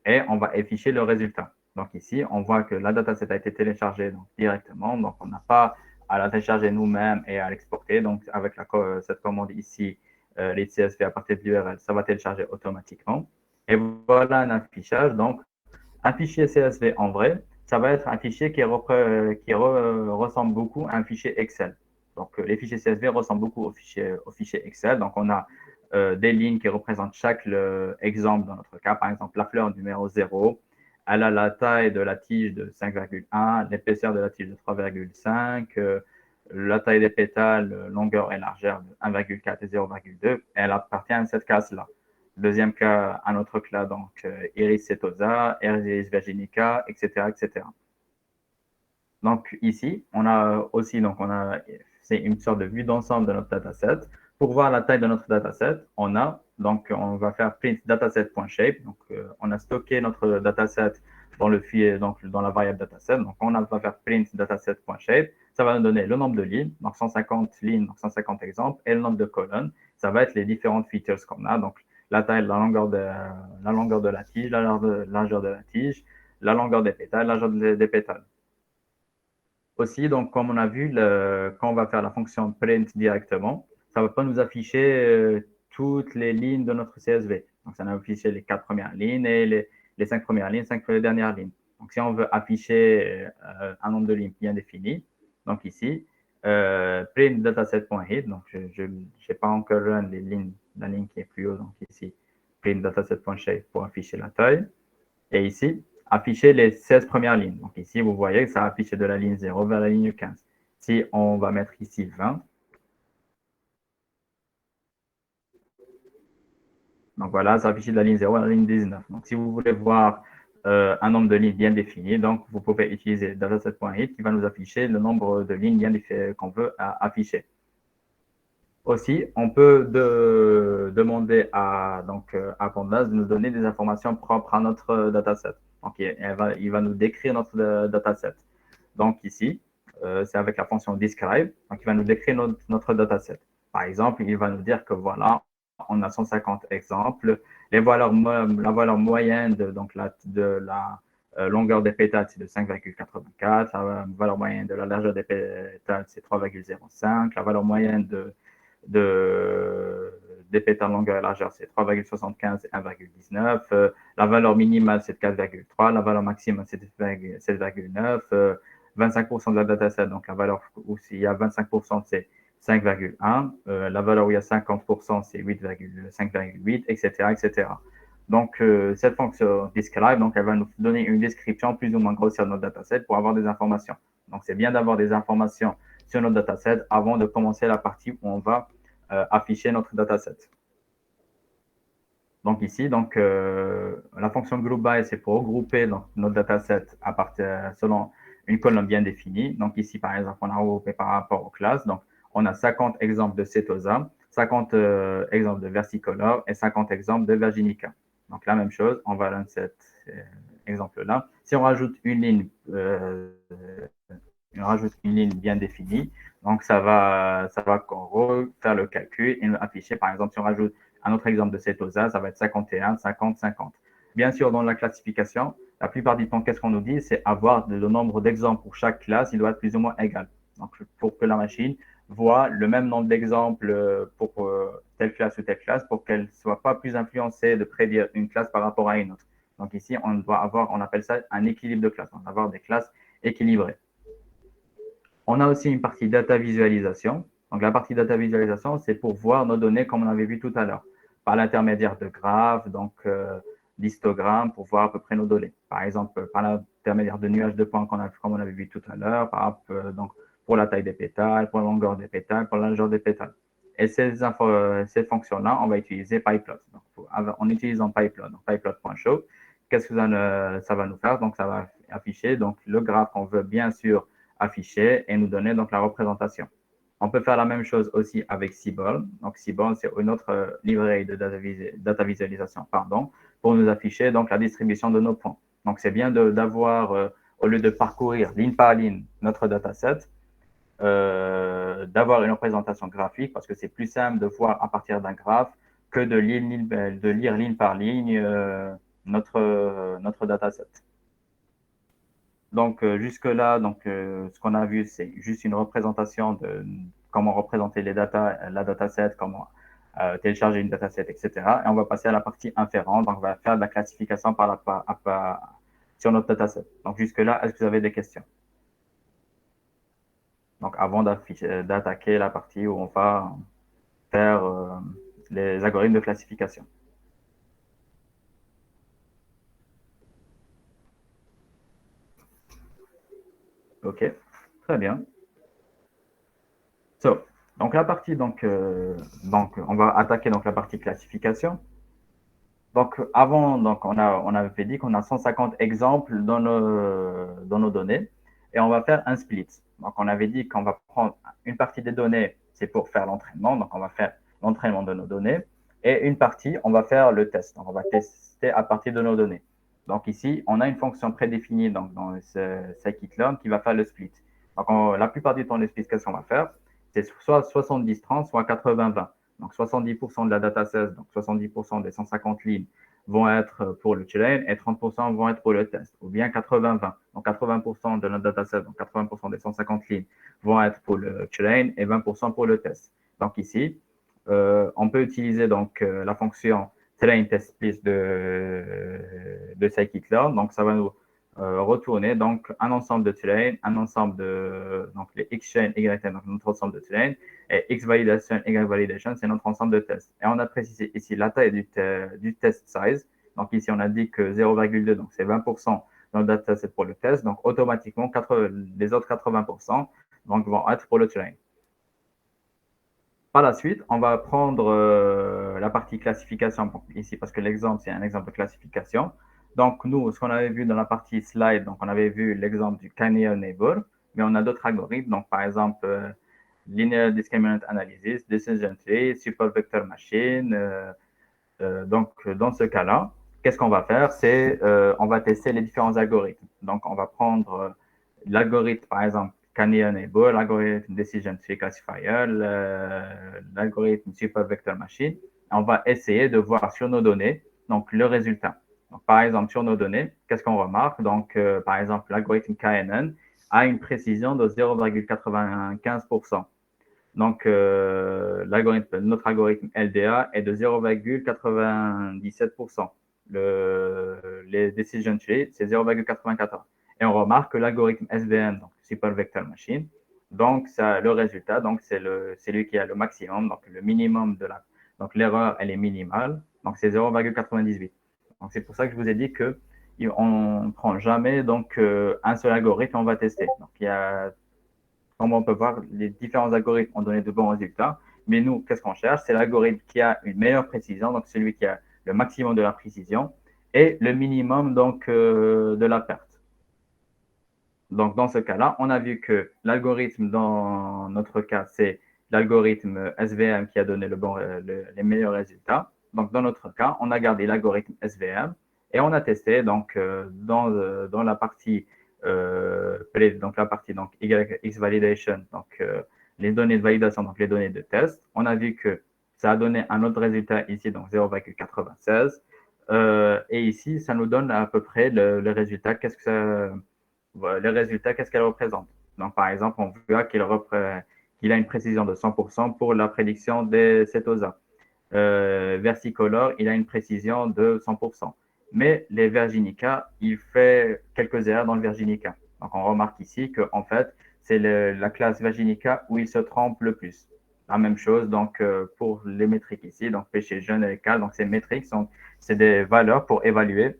Et on va afficher le résultat. Donc ici, on voit que la dataset a été téléchargée donc, directement. Donc on n'a pas à la télécharger nous-mêmes et à l'exporter. Donc avec cette commande ici, readCSV à partir de l'URL, ça va télécharger automatiquement. Et voilà un affichage. Donc un fichier CSV en vrai, ça va être un fichier qui ressemble beaucoup à un fichier Excel. Donc, les fichiers CSV ressemblent beaucoup au fichier Excel. Donc, on a des lignes qui représentent chaque exemple dans notre cas. Par exemple, la fleur numéro 0, elle a la taille de la tige de 5,1, l'épaisseur de la tige de 3,5, la taille des pétales, longueur et largeur de 1,4 et 0,2. Elle appartient à cette classe-là. Deuxième cas, un autre cas, donc Iris setosa, Iris virginica, etc., etc. Donc ici, on a aussi, c'est une sorte de vue d'ensemble de notre dataset. Pour voir la taille de notre dataset, on va faire print dataset.shape. Donc on a stocké notre dataset dans le fichier, donc dans la variable dataset. Donc on va faire print dataset.shape. Ça va nous donner le nombre de lignes, donc 150 lignes, donc 150 exemples, et le nombre de colonnes. Ça va être les différentes features qu'on a. Donc la taille, la longueur de la tige, la largeur de la tige, la longueur des pétales, la largeur des pétales. Aussi, donc, comme on a vu, quand on va faire la fonction print directement, ça ne va pas nous afficher toutes les lignes de notre CSV. Donc, ça va nous afficher les 4 premières lignes et les 5 premières lignes, 5 dernières lignes. Donc, si on veut afficher un nombre de lignes bien défini, donc ici, print dataset.hit, donc je n'ai pas encore run la ligne qui est plus haut, donc ici, print dataset.shape pour afficher la taille. Et ici, afficher les 16 premières lignes. Donc ici, vous voyez que ça affiche de la ligne 0 vers la ligne 15. Si on va mettre ici 20, donc voilà, ça affiche de la ligne 0 à la ligne 19. Donc si vous voulez voir un nombre de lignes bien défini, donc vous pouvez utiliser dataset.hit qui va nous afficher le nombre de lignes bien qu'on veut afficher. Aussi, on peut demander à Pandas de nous donner des informations propres à notre dataset. Donc, il va nous décrire notre dataset. Donc, ici, c'est avec la fonction describe. Donc, il va nous décrire notre dataset. Par exemple, il va nous dire que voilà, on a 150 exemples. La valeur moyenne de longueur des pétales, c'est de 5,84. La valeur moyenne de la largeur des pétales, c'est 3,05. La valeur moyenne des pétales longueur et largeur, c'est 3,75 et 1,19. La valeur minimale, c'est 4,3. La valeur maximale, c'est 7,9. 25% de la dataset, donc la valeur où il y a 25%, c'est 5,1. La valeur où il y a 50%, c'est 5,8, etc., etc. Donc, cette fonction describe, donc elle va nous donner une description plus ou moins grossière de notre dataset pour avoir des informations. Donc, c'est bien d'avoir des informations sur notre dataset avant de commencer la partie où on va afficher notre dataset. Donc ici, la fonction group by, c'est pour regrouper donc, notre dataset à partir, selon une colonne bien définie. Donc ici, par exemple, on a regroupé par rapport aux classes. Donc, on a 50 exemples de Setosa, 50 exemples de Versicolor et 50 exemples de Virginica. Donc, la même chose, on va dans cet exemple-là. Si on rajoute une ligne bien définie, donc ça va refaire le calcul et nous afficher, par exemple, si on rajoute un autre exemple de Setosa, ça va être 51, 50, 50. Bien sûr, dans la classification, la plupart du temps, qu'est-ce qu'on nous dit? C'est avoir le nombre d'exemples pour chaque classe, il doit être plus ou moins égal. Donc, pour que la machine voit le même nombre d'exemples pour telle classe ou telle classe, pour qu'elle ne soit pas plus influencée de prédire une classe par rapport à une autre. Donc ici, on doit avoir, on appelle ça un équilibre de classe. On va avoir des classes équilibrées. On a aussi une partie data visualisation. Donc, la partie data visualisation, c'est pour voir nos données comme on avait vu tout à l'heure, par l'intermédiaire de graphes, donc d'histogrammes, pour voir à peu près nos données. Par exemple, par l'intermédiaire de nuages de points comme on avait vu tout à l'heure, donc pour la taille des pétales, pour la longueur des pétales, pour la largeur des pétales. Et ces fonctions-là, on va utiliser PyPlot. Donc, en utilisant PyPlot, donc pyplot.show, qu'est-ce que ça va nous faire? Donc, ça va afficher donc, le graphe qu'on veut bien sûr afficher et nous donner donc la représentation. On peut faire la même chose aussi avec Seaborn. Donc, Seaborn, c'est une autre librairie de data visualisation, pour nous afficher donc la distribution de nos points. Donc, c'est bien d'avoir, au lieu de parcourir ligne par ligne notre dataset, d'avoir une représentation graphique parce que c'est plus simple de voir à partir d'un graphe que de lire ligne par ligne notre dataset. Donc, jusque-là, ce qu'on a vu, c'est juste une représentation de comment représenter la dataset, comment télécharger une dataset, etc. Et on va passer à la partie inférente. Donc, on va faire de la classification sur notre dataset. Donc, jusque-là, est-ce que vous avez des questions? Donc, avant d'attaquer la partie où on va faire les algorithmes de classification. OK, très bien. Donc la partie, on va attaquer donc la partie classification. Donc avant, on avait dit qu'on a 150 exemples dans nos données et on va faire un split. Donc on avait dit qu'on va prendre une partie des données, c'est pour faire l'entraînement. Donc on va faire l'entraînement de nos données et une partie, on va faire le test. Donc on va tester à partir de nos données. Donc ici, on a une fonction prédéfinie donc, dans ce scikit-learn qui va faire le split. Donc la plupart du temps, le split, qu'est-ce qu'on va faire? C'est soit 70-30, soit 80-20. Donc 70% de la dataset, donc 70% des 150 lignes vont être pour le train et 30% vont être pour le test, ou bien 80-20. Donc 80% de notre dataset, donc 80% des 150 lignes vont être pour le train et 20% pour le test. Donc ici, on peut utiliser la fonction train test split de scikit-learn. Donc ça va nous retourner donc un ensemble de train, un ensemble de donc les x chain, y chain, donc notre ensemble de train, et x validation, y validation, c'est notre ensemble de tests. Et on a précisé ici la taille du test size. Donc ici on a dit que 0,2, donc c'est 20% dans le dataset pour le test. Donc automatiquement les autres 80% donc, vont être pour le train. Par la suite, on va prendre la partie classification ici parce que l'exemple, c'est un exemple de classification. Donc, nous, ce qu'on avait vu dans la partie slide, donc on avait vu l'exemple du Canyon Neighbor, mais on a d'autres algorithmes. Donc, par exemple, Linear Discriminant Analysis, Decision Tree, Super Vector Machine. Donc, dans ce cas-là, qu'est-ce qu'on va faire? C'est on va tester les différents algorithmes. Donc, on va prendre l'algorithme, par exemple, Canyon Neighbor, l'algorithme Decision Tree Classifier, l'algorithme Super Vector Machine. On va essayer de voir sur nos données donc le résultat. Donc, par exemple, sur nos données, qu'est-ce qu'on remarque? Donc, par exemple, l'algorithme KNN a une précision de 0,95%. Donc, notre algorithme LDA est de 0,97%. Les decision trees, c'est 0,94. Et on remarque que l'algorithme SVM, donc Super Vector Machine, donc ça, le résultat, donc c'est lui qui a le maximum, donc le minimum de la. Donc l'erreur, elle est minimale, donc c'est 0,98. Donc c'est pour ça que je vous ai dit que on ne prend jamais donc un seul algorithme, on va tester. Donc il y a, comme on peut voir, les différents algorithmes ont donné de bons résultats, mais nous, qu'est-ce qu'on cherche? C'est l'algorithme qui a une meilleure précision, donc celui qui a le maximum de la précision et le minimum donc de la perte. Donc, dans ce cas-là, on a vu que l'algorithme, dans notre cas, c'est l'algorithme SVM qui a donné les meilleurs résultats. Donc, dans notre cas, on a gardé l'algorithme SVM et on a testé donc, dans la partie, donc la partie donc, YX validation, donc les données de validation, donc les données de test. On a vu que ça a donné un autre résultat ici, donc 0,96. Et ici, ça nous donne à peu près le résultat. Qu'est-ce que ça les résultats, qu'est-ce qu'elles représentent. Donc, par exemple, on voit qu'il a une précision de 100% pour la prédiction des cétosas. Versicolor, il a une précision de 100%. Mais les Virginica, il fait quelques erreurs dans le Virginica. Donc, on remarque ici qu'en fait, c'est la classe Virginica où il se trompe le plus. La même chose donc pour les métriques ici, donc péché jeune et cal. Donc, ces métriques c'est des valeurs pour évaluer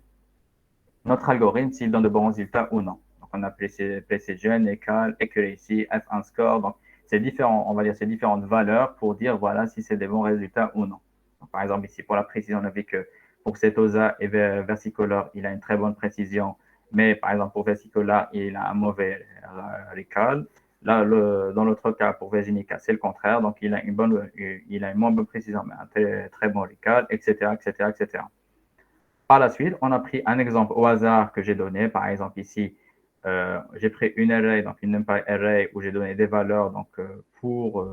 notre algorithme s'il donne de bons résultats ou non. Donc, on a placé jeune, égal, accuracy, F1 score. Donc, c'est différent, on va dire, ces différentes valeurs pour dire, voilà, si c'est des bons résultats ou non. Donc, par exemple, ici, pour la précision, on a vu que pour Cetosa et Versicolor, il a une très bonne précision. Mais, par exemple, pour Versicolor, il a un mauvais recall. Là, dans l'autre cas, pour Virginica, c'est le contraire. Donc, il a une moins bonne précision, mais un très, très bon recall, etc., etc., etc. Par la suite, on a pris un exemple au hasard que j'ai donné. Par exemple, ici, j'ai pris une array, donc une NumPy array, où j'ai donné des valeurs donc, pour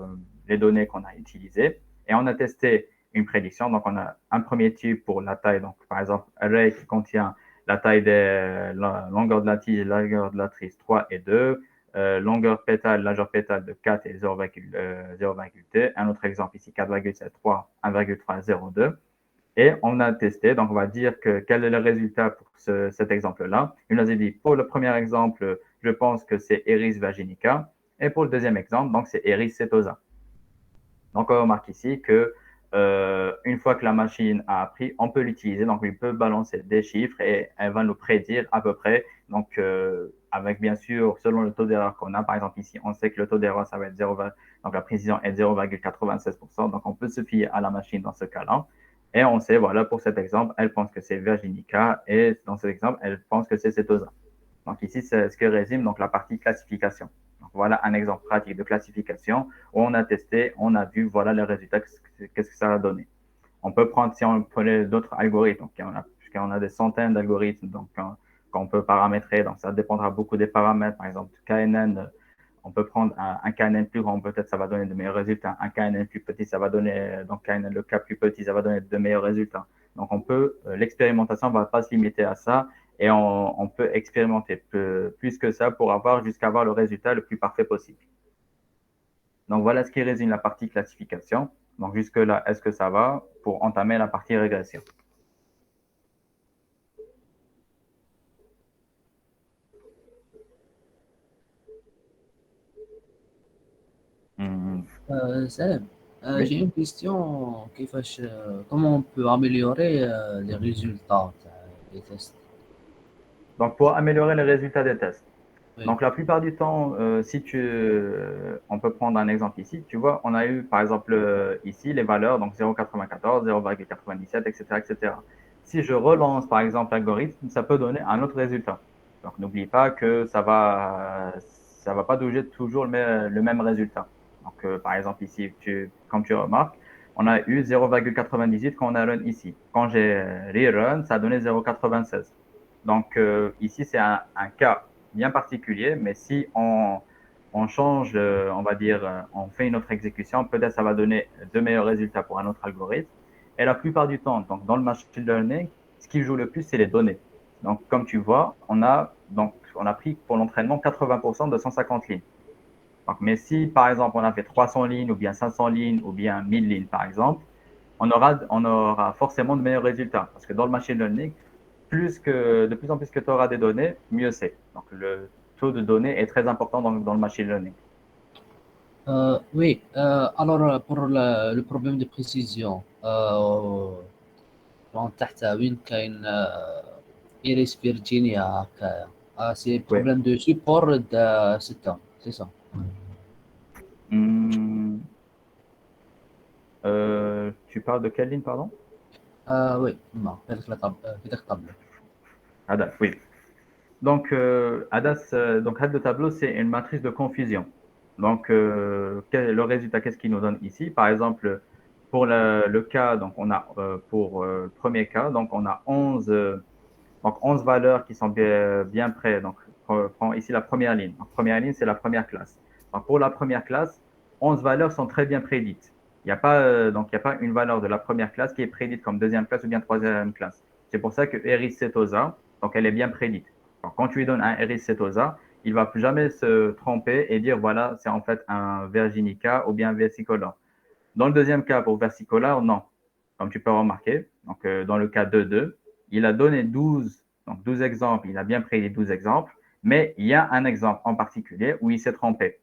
les données qu'on a utilisées. Et on a testé une prédiction. Donc, on a un premier type pour la taille. Donc, par exemple, array qui contient la taille la longueur de la tige, la longueur de la trice 3 et 2, longueur pétale, largeur pétale de 4 et 0,2. Un autre exemple ici, 4,73, 1,302. Et on a testé, donc on va dire que quel est le résultat pour cet exemple-là. Il nous a dit, pour le premier exemple, je pense que c'est Eris vaginica. Et pour le deuxième exemple, donc c'est Eris setosa. Donc on remarque ici que une fois que la machine a appris, on peut l'utiliser. Donc il peut balancer des chiffres et elle va nous prédire à peu près. Donc avec bien sûr, selon le taux d'erreur qu'on a, par exemple ici, on sait que le taux d'erreur, ça va être 0, donc la précision est 0,96%. Donc on peut se fier à la machine dans ce cas-là. Et on sait, voilà, pour cet exemple, elle pense que c'est Virginica et dans cet exemple, elle pense que c'est Setosa. Donc ici, c'est ce que résume donc, la partie classification. Donc voilà un exemple pratique de classification où on a testé, on a vu, voilà les résultats, qu'est-ce que ça a donné. On peut prendre, si on prenait d'autres algorithmes, donc puisqu'on a des centaines d'algorithmes donc, qu'on peut paramétrer, donc ça dépendra beaucoup des paramètres. Par exemple, KNN, on peut prendre un KNN plus grand, peut-être ça va donner de meilleurs résultats. Un KNN plus petit, ça va donner, donc KNN, le cas plus petit, ça va donner de meilleurs résultats. Donc on peut, l'expérimentation ne va pas se limiter à ça et on peut expérimenter plus que ça pour jusqu'à avoir le résultat le plus parfait possible. Donc voilà ce qui résume la partie classification. Donc jusque-là, est-ce que ça va pour entamer la partie régression? Salam. Oui. J'ai une question. Comment on peut améliorer les résultats des tests? Donc pour améliorer les résultats des tests. Oui. Donc la plupart du temps, on peut prendre un exemple ici. Tu vois, on a eu par exemple ici les valeurs, donc 0,94, 0,97, etc., etc. Si je relance par exemple l'algorithme, ça peut donner un autre résultat. Donc n'oublie pas que ça va pas toujours le même résultat. Donc par exemple ici, comme tu remarques, on a eu 0,98 quand on a run ici. Quand j'ai rerun, ça a donné 0,96. Donc ici, c'est un cas bien particulier, mais si on change, on va dire, on fait une autre exécution, peut-être ça va donner de meilleurs résultats pour un autre algorithme. Et la plupart du temps, donc dans le machine learning, ce qui joue le plus, c'est les données. Donc, comme tu vois, on a pris pour l'entraînement 80% de 150 lignes. Donc, mais si, par exemple, on a fait 300 lignes ou bien 500 lignes ou bien 1000 lignes, par exemple, on aura forcément de meilleurs résultats. Parce que dans le machine learning, de plus en plus que tu auras des données, mieux c'est. Donc, le taux de données est très important dans le machine learning. Oui, alors pour le problème de précision, من تحت وين كاين إيريس فيرجينيا هكايا سي Oui. بروبلème de support de 6 c'est ça. Hum, tu parles de quelle ligne, pardon? Oui non في هذاك الطابلو. ADAS, oui. Donc, ADAS, donc, head de tableau, c'est une matrice de confusion. Donc, le résultat, qu'est-ce qu'il nous donne ici? Par exemple, pour le cas, donc on a pour le premier cas, donc on a 11 valeurs qui sont bien près. Donc, prends ici la première ligne. Donc, première ligne, c'est la première classe. Donc, pour la première classe, 11 valeurs sont très bien prédites. Il n'y a pas, donc, il n'y a pas une valeur de la première classe qui est prédite comme deuxième classe ou bien troisième classe. C'est pour ça que Eris Setosa, donc elle est bien prédite. Donc, quand tu lui donnes un Eris Setosa, il ne va plus jamais se tromper et dire voilà, c'est en fait un Virginica ou bien un versicolor. Dans le deuxième cas, pour versicolare, non. Comme tu peux remarquer, donc, dans le cas 2.2, il a donné 12 exemples, il a bien pris les 12 exemples, mais il y a un exemple en particulier où il s'est trompé.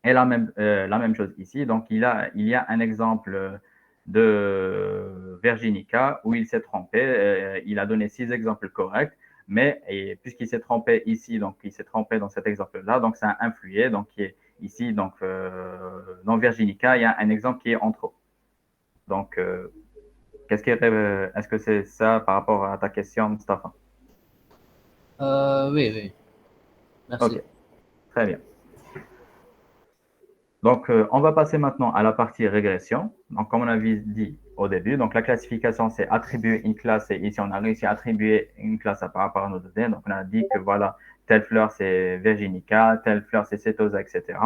Et la même chose ici, donc il y a un exemple de Virginica où il s'est trompé, il a donné 6 exemples corrects, mais puisqu'il s'est trompé ici, donc il s'est trompé dans cet exemple-là, donc ça a influé, donc ici, donc dans Virginica, il y a un exemple qui est en trop. Donc, est-ce que c'est ça par rapport à ta question, Mustafa? Oui oui merci. Ok, très bien. Donc, on va passer maintenant à la partie régression. Donc, comme on avait dit au début, donc la classification, c'est attribuer une classe. Et ici, on a réussi à attribuer une classe par rapport à nos données. Donc, on a dit que voilà, telle fleur, c'est Virginica, telle fleur, c'est Setosa, etc.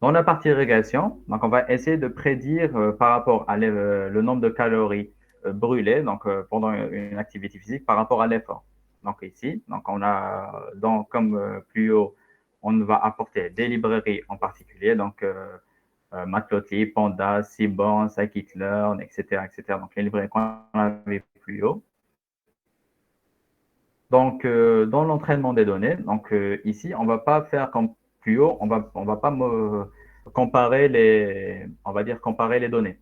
Dans la partie régression, donc on va essayer de prédire par rapport à le nombre de calories brûlées donc, pendant une activité physique par rapport à l'effort. Donc ici, donc on a, comme plus haut, on va apporter des librairies en particulier, donc Matplotlib, Pandas, Seaborn, Scikit-learn, etc., etc. Donc les librairies qu'on avait plus haut. Donc, dans l'entraînement des données, donc ici, on ne va pas faire comme plus haut, on va pas comparer on va dire comparer les données,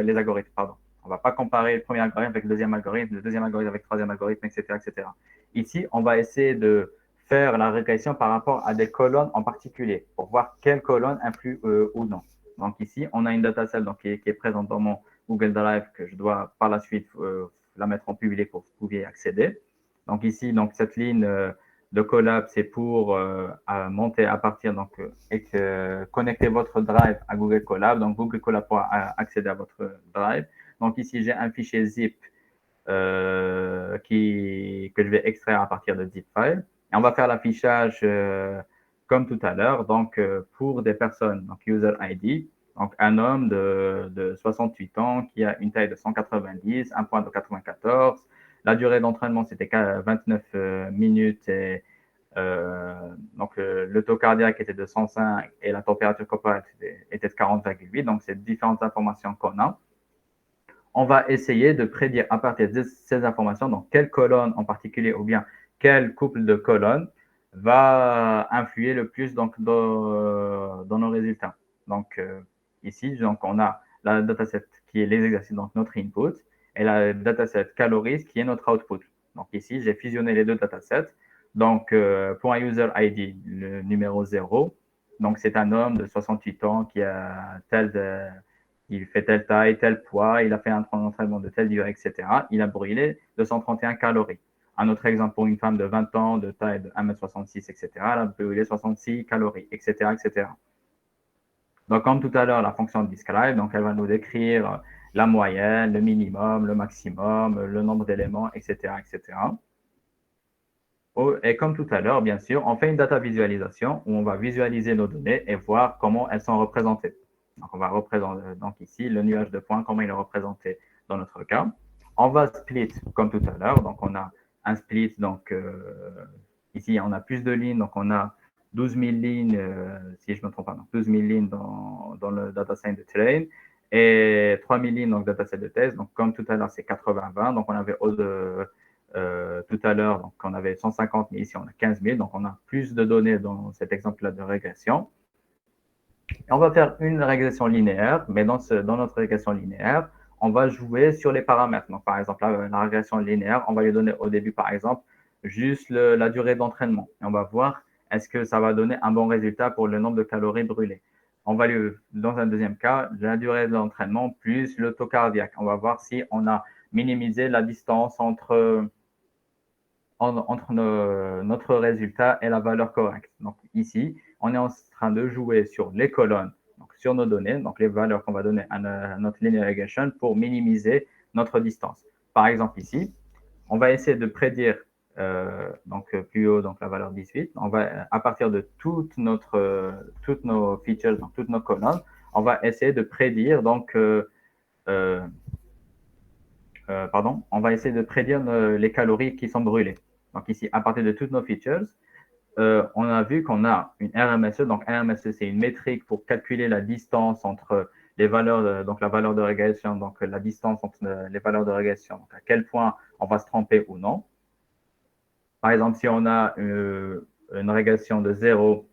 les algorithmes, pardon. On ne va pas comparer le premier algorithme avec le deuxième algorithme avec le troisième algorithme, etc., etc. Ici, on va essayer de faire la régression par rapport à des colonnes en particulier pour voir quelle colonne influe ou non. Donc ici, on a une dataset donc, qui est présente dans mon Google Drive que je dois par la suite la mettre en public pour que vous puissiez accéder. Donc ici, donc cette ligne de collab, c'est pour monter à partir donc et connecter votre drive à Google Colab. Donc Google Colab pourra accéder à votre drive. Donc ici, j'ai un fichier zip que je vais extraire à partir de zip file. Et on va faire l'affichage comme tout à l'heure. Donc pour des personnes, donc user ID, donc un homme de 68 ans qui a une taille de 190, un point de 94. La durée d'entraînement, c'était 29 minutes et donc le taux cardiaque était de 105 et la température corporelle était de 40,8. Donc, c'est différentes informations qu'on a. On va essayer de prédire à partir de ces informations, donc quelle colonne en particulier ou bien quel couple de colonnes va influer le plus donc, dans nos résultats. Donc, ici, donc, on a la dataset qui est les exercices, donc notre input, et la dataset calories qui est notre output. Donc, ici, j'ai fusionné les deux datasets. Donc, pour un user ID, le numéro 0, donc c'est un homme de 68 ans qui a il fait telle taille, tel poids, il a fait un entraînement de telle durée, etc. Il a brûlé 231 calories. Un autre exemple pour une femme de 20 ans, de taille de 1m66, etc. Elle a brûlé 66 calories, etc., etc. Donc, comme tout à l'heure, la fonction describe, donc elle va nous décrire la moyenne, le minimum, le maximum, le nombre d'éléments, etc., etc. Et comme tout à l'heure, bien sûr, on fait une data visualisation où on va visualiser nos données et voir comment elles sont représentées. Donc, on va représenter donc ici le nuage de points, comment il est représenté dans notre cas. On va split comme tout à l'heure. Donc, on a un split. Donc, ici, on a plus de lignes. Donc, on a 12 000 lignes, si je ne me trompe pas, donc 12 000 lignes dans le dataset de train et 3 000 lignes dans le dataset de test. Donc, comme tout à l'heure, c'est 80-20. Donc, on avait tout à l'heure, donc on avait 150 000. Ici, on a 15 000. Donc, on a plus de données dans cet exemple-là de régression. Et on va faire une régression linéaire, mais dans notre régression linéaire, on va jouer sur les paramètres. Donc, par exemple, la régression linéaire, on va lui donner au début, par exemple, juste la durée d'entraînement. Et on va voir est-ce que ça va donner un bon résultat pour le nombre de calories brûlées. On va lui, dans un deuxième cas, la durée de l'entraînement plus le taux cardiaque. On va voir si on a minimisé la distance entre notre résultat et la valeur correcte. Donc ici, on est en train de jouer sur les colonnes, donc sur nos données, donc les valeurs qu'on va donner à notre linear regression pour minimiser notre distance. Par exemple ici, on va essayer de prédire donc plus haut, donc la valeur 18. On va, à partir de toutes nos features, donc toutes nos colonnes, on va essayer de prédire donc on va essayer de prédire les calories qui sont brûlées. Donc ici, à partir de toutes nos features, on a vu qu'on a une RMSE. Donc RMSE, c'est une métrique pour calculer la distance entre les valeurs, donc la valeur de régression, donc la distance entre les valeurs de régression, donc à quel point on va se tromper ou non. Par exemple, si on a une régression de 0,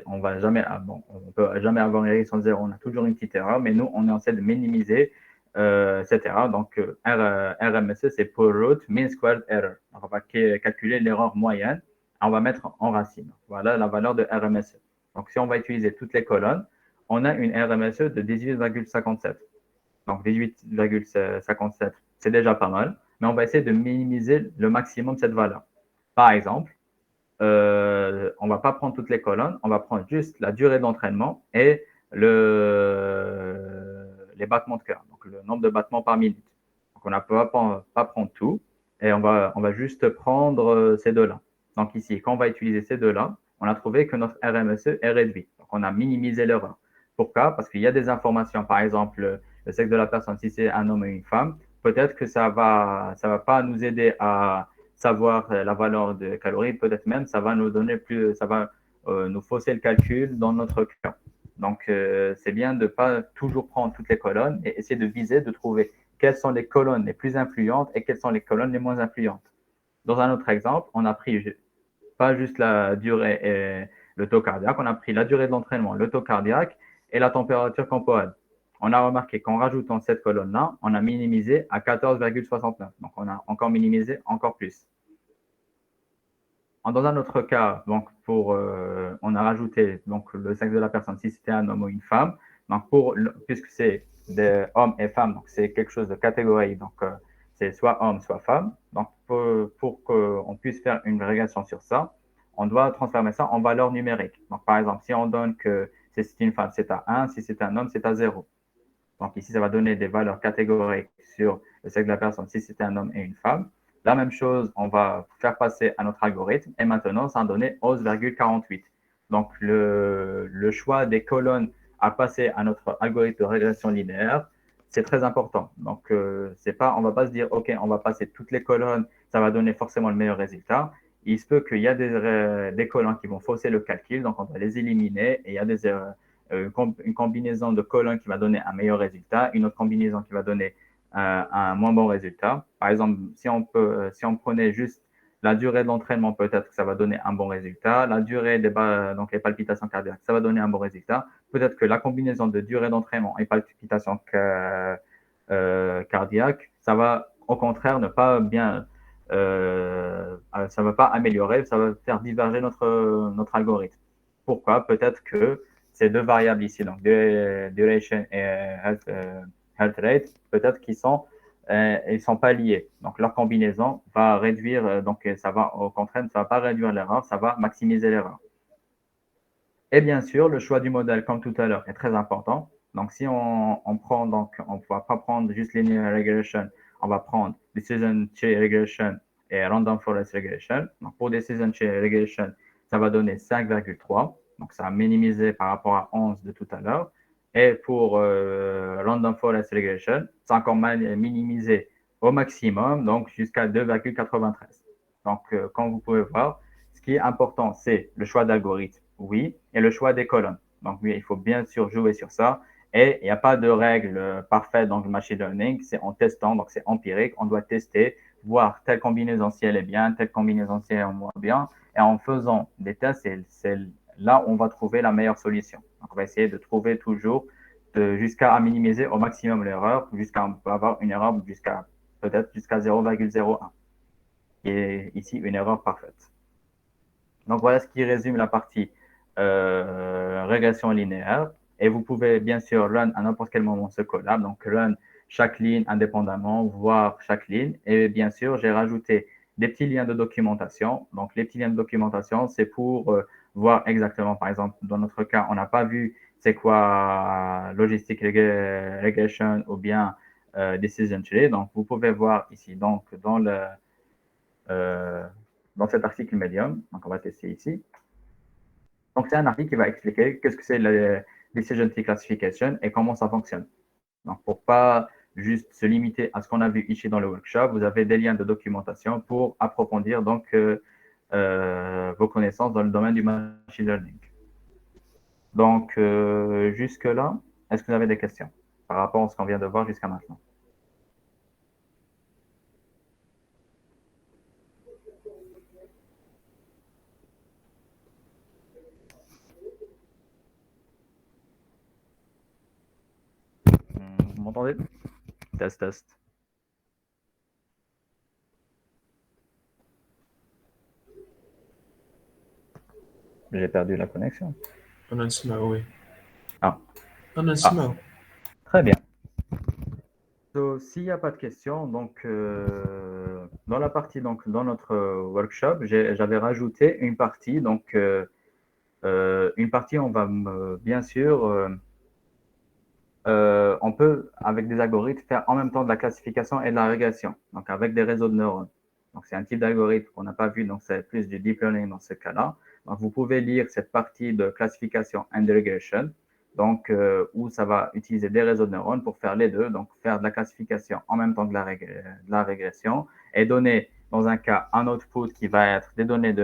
on va jamais, on peut jamais avoir une régression de 0, on a toujours une petite erreur, mais nous, on est en train de minimiser cette erreur. Donc, RMSE, c'est per root mean squared error. Donc, on va calculer l'erreur moyenne, on va mettre en racine. Voilà la valeur de RMSE. Donc, si on va utiliser toutes les colonnes, on a une RMSE de 18,57. Donc, 18,57, c'est déjà pas mal, mais on va essayer de minimiser le maximum cette valeur. Par exemple, on ne va pas prendre toutes les colonnes, on va prendre juste la durée d'entraînement et les battements de cœur, donc le nombre de battements par minute. Donc, on ne peut pas prendre tout et on va juste prendre ces deux-là. Donc ici, quand on va utiliser ces deux-là, on a trouvé que notre RMSE est réduit. Donc, on a minimisé l'erreur. Pourquoi? Parce qu'il y a des informations, par exemple, le sexe de la personne, si c'est un homme ou une femme, peut-être que ça va pas nous aider à savoir la valeur de calories, peut-être même ça va nous donner plus, ça va nous fausser le calcul dans notre cas. Donc, c'est bien de ne pas toujours prendre toutes les colonnes et essayer de viser, de trouver quelles sont les colonnes les plus influentes et quelles sont les colonnes les moins influentes. Dans un autre exemple, on a pris pas juste la durée et le taux cardiaque, on a pris la durée de l'entraînement, le taux cardiaque et la température corporelle. On a remarqué qu'en rajoutant cette colonne-là, on a minimisé à 14,69. Donc, on a encore minimisé encore plus. Dans un autre cas, donc on a rajouté donc, le sexe de la personne, si c'était un homme ou une femme. Donc puisque c'est des hommes et femmes, donc c'est quelque chose de catégorique. Donc, c'est soit homme, soit femme. Donc, pour qu'on puisse faire une régression sur ça, on doit transformer ça en valeur numérique. Donc, par exemple, si on donne que si c'est une femme, c'est à 1, si c'est un homme, c'est à 0. Donc, ici, ça va donner des valeurs catégoriques sur le sexe de la personne, si c'est un homme et une femme. La même chose, on va faire passer à notre algorithme et maintenant, ça va donner 11,48. Donc, le choix des colonnes à passer à notre algorithme de régression linéaire, c'est très important. Donc, on ne va pas se dire, OK, on va passer toutes les colonnes, ça va donner forcément le meilleur résultat. Il se peut qu'il y a des colonnes qui vont fausser le calcul, donc on va les éliminer et il y a des erreurs. Une combinaison de colonnes qui va donner un meilleur résultat, une autre combinaison qui va donner un moins bon résultat. Par exemple, si on prenait juste la durée de l'entraînement, peut-être que ça va donner un bon résultat. La durée donc les palpitations cardiaques, ça va donner un bon résultat. Peut-être que la combinaison de durée d'entraînement et palpitations cardiaques, ça va au contraire ne pas bien, ça va pas améliorer, ça va faire diverger notre algorithme. Pourquoi? Peut-être que ces deux variables ici, donc duration et health rate, peut-être qu'ils sont pas liés. Donc, leur combinaison va réduire, donc ça va au contraire, ça va pas réduire l'erreur, ça va maximiser l'erreur. Et bien sûr, le choix du modèle, comme tout à l'heure, est très important. Donc, si on prend, donc, on ne va pas prendre juste linear regression, on va prendre decision tree regression et random forest regression. Donc, pour decision tree regression, ça va donner 5,3. Donc, ça a minimisé par rapport à 11 de tout à l'heure. Et pour random forest regression, ça a encore minimisé au maximum, donc jusqu'à 2,93. Donc, comme vous pouvez voir, ce qui est important, c'est le choix d'algorithme, oui, et le choix des colonnes. Donc, oui, il faut bien sûr jouer sur ça. Et il n'y a pas de règle parfaite dans le machine learning, c'est en testant, donc c'est empirique. On doit tester, voir telle combinaison si elle est bien, telle combinaison si elle est moins bien. Et en faisant des tests, c'est là où on va trouver la meilleure solution. Donc, on va essayer de trouver toujours jusqu'à minimiser au maximum l'erreur, jusqu'à avoir une erreur jusqu'à peut-être jusqu'à 0,01, qui est ici une erreur parfaite. Donc voilà ce qui résume la partie régression linéaire. Et vous pouvez bien sûr run à n'importe quel moment ce code-là. Donc run chaque ligne indépendamment, voir chaque ligne. Et bien sûr, j'ai rajouté des petits liens de documentation. Donc les petits liens de documentation, c'est pour voir exactement, par exemple, dans notre cas, on n'a pas vu c'est quoi logistic regression ou bien decision tree. Donc vous pouvez voir ici, donc euh, dans cet article Medium. Donc on va tester ici. Donc, c'est un article qui va expliquer qu'est-ce que c'est la Decision Tree Classification et comment ça fonctionne. Donc, pour ne pas juste se limiter à ce qu'on a vu ici dans le workshop, vous avez des liens de documentation pour approfondir donc vos connaissances dans le domaine du machine learning. Donc, jusque-là, est-ce que vous avez des questions par rapport à ce qu'on vient de voir jusqu'à maintenant? Vous m'entendez? Test, test. J'ai perdu la connexion. أنا نسمع oui. Ah. أنا نسمع. Très bien. S'il n'y a pas de questions, donc dans la partie, donc dans notre workshop, j'avais rajouté une partie. Donc une partie, on va bien sûr, on peut avec des algorithmes faire en même temps de la classification et de la régression. Donc avec des réseaux de neurones. Donc c'est un type d'algorithme qu'on n'a pas vu, donc c'est plus du deep learning dans ce cas-là. Donc vous pouvez lire cette partie de classification and regression. Donc, où ça va utiliser des réseaux de neurones pour faire les deux, donc faire de la classification en même temps que de la régression et donner, dans un cas, un output qui va être des données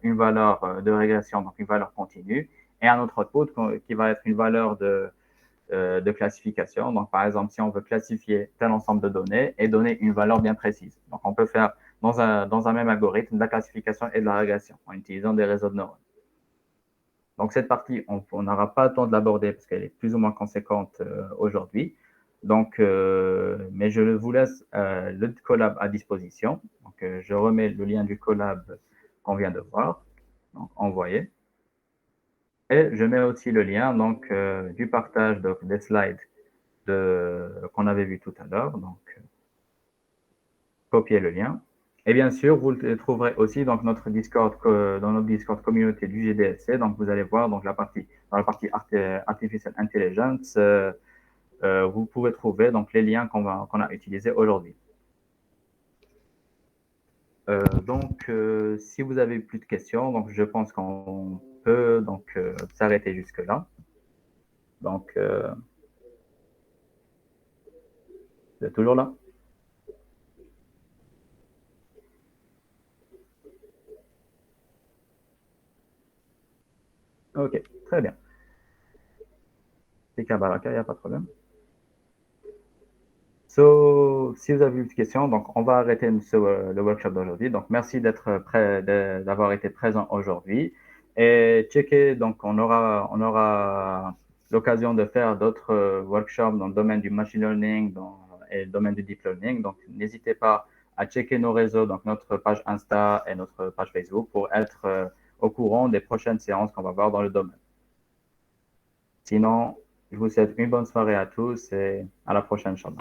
une valeur de régression, donc une valeur continue, et un autre output qui va être une valeur de classification. Donc, par exemple, si on veut classifier tel ensemble de données et donner une valeur bien précise. Donc, on peut faire dans un même algorithme de la classification et de la régression en utilisant des réseaux de neurones. Donc, cette partie, on n'aura pas le temps de l'aborder parce qu'elle est plus ou moins conséquente aujourd'hui. Donc, mais je vous laisse le collab à disposition. Donc, je remets le lien du collab qu'on vient de voir. Donc, envoyé. Et je mets aussi le lien donc, du partage des slides qu'on avait vu tout à l'heure. Donc, copier le lien. Et bien sûr, vous le trouverez aussi dans notre Discord communauté du GDSC. Donc, vous allez voir donc, dans la partie Artificial Intelligence, vous pouvez trouver donc, les liens qu'on a utilisés aujourd'hui. Donc, si vous avez plus de questions, donc, je pense qu'on peut donc, s'arrêter jusque-là. Donc, vous êtes toujours là? Ok, très bien. C'est qu'un baraka, il n'y a pas de problème. Si vous avez une question, donc on va arrêter le workshop d'aujourd'hui. Donc, merci d'avoir été présent aujourd'hui. Et checker, donc on aura l'occasion de faire d'autres workshops dans le domaine du machine learning et le domaine du deep learning. Donc, n'hésitez pas à checker nos réseaux, donc notre page Insta et notre page Facebook pour être au courant des prochaines séances qu'on va voir dans le domaine. Sinon, je vous souhaite une bonne soirée à tous et à la prochaine, Inch'Allah.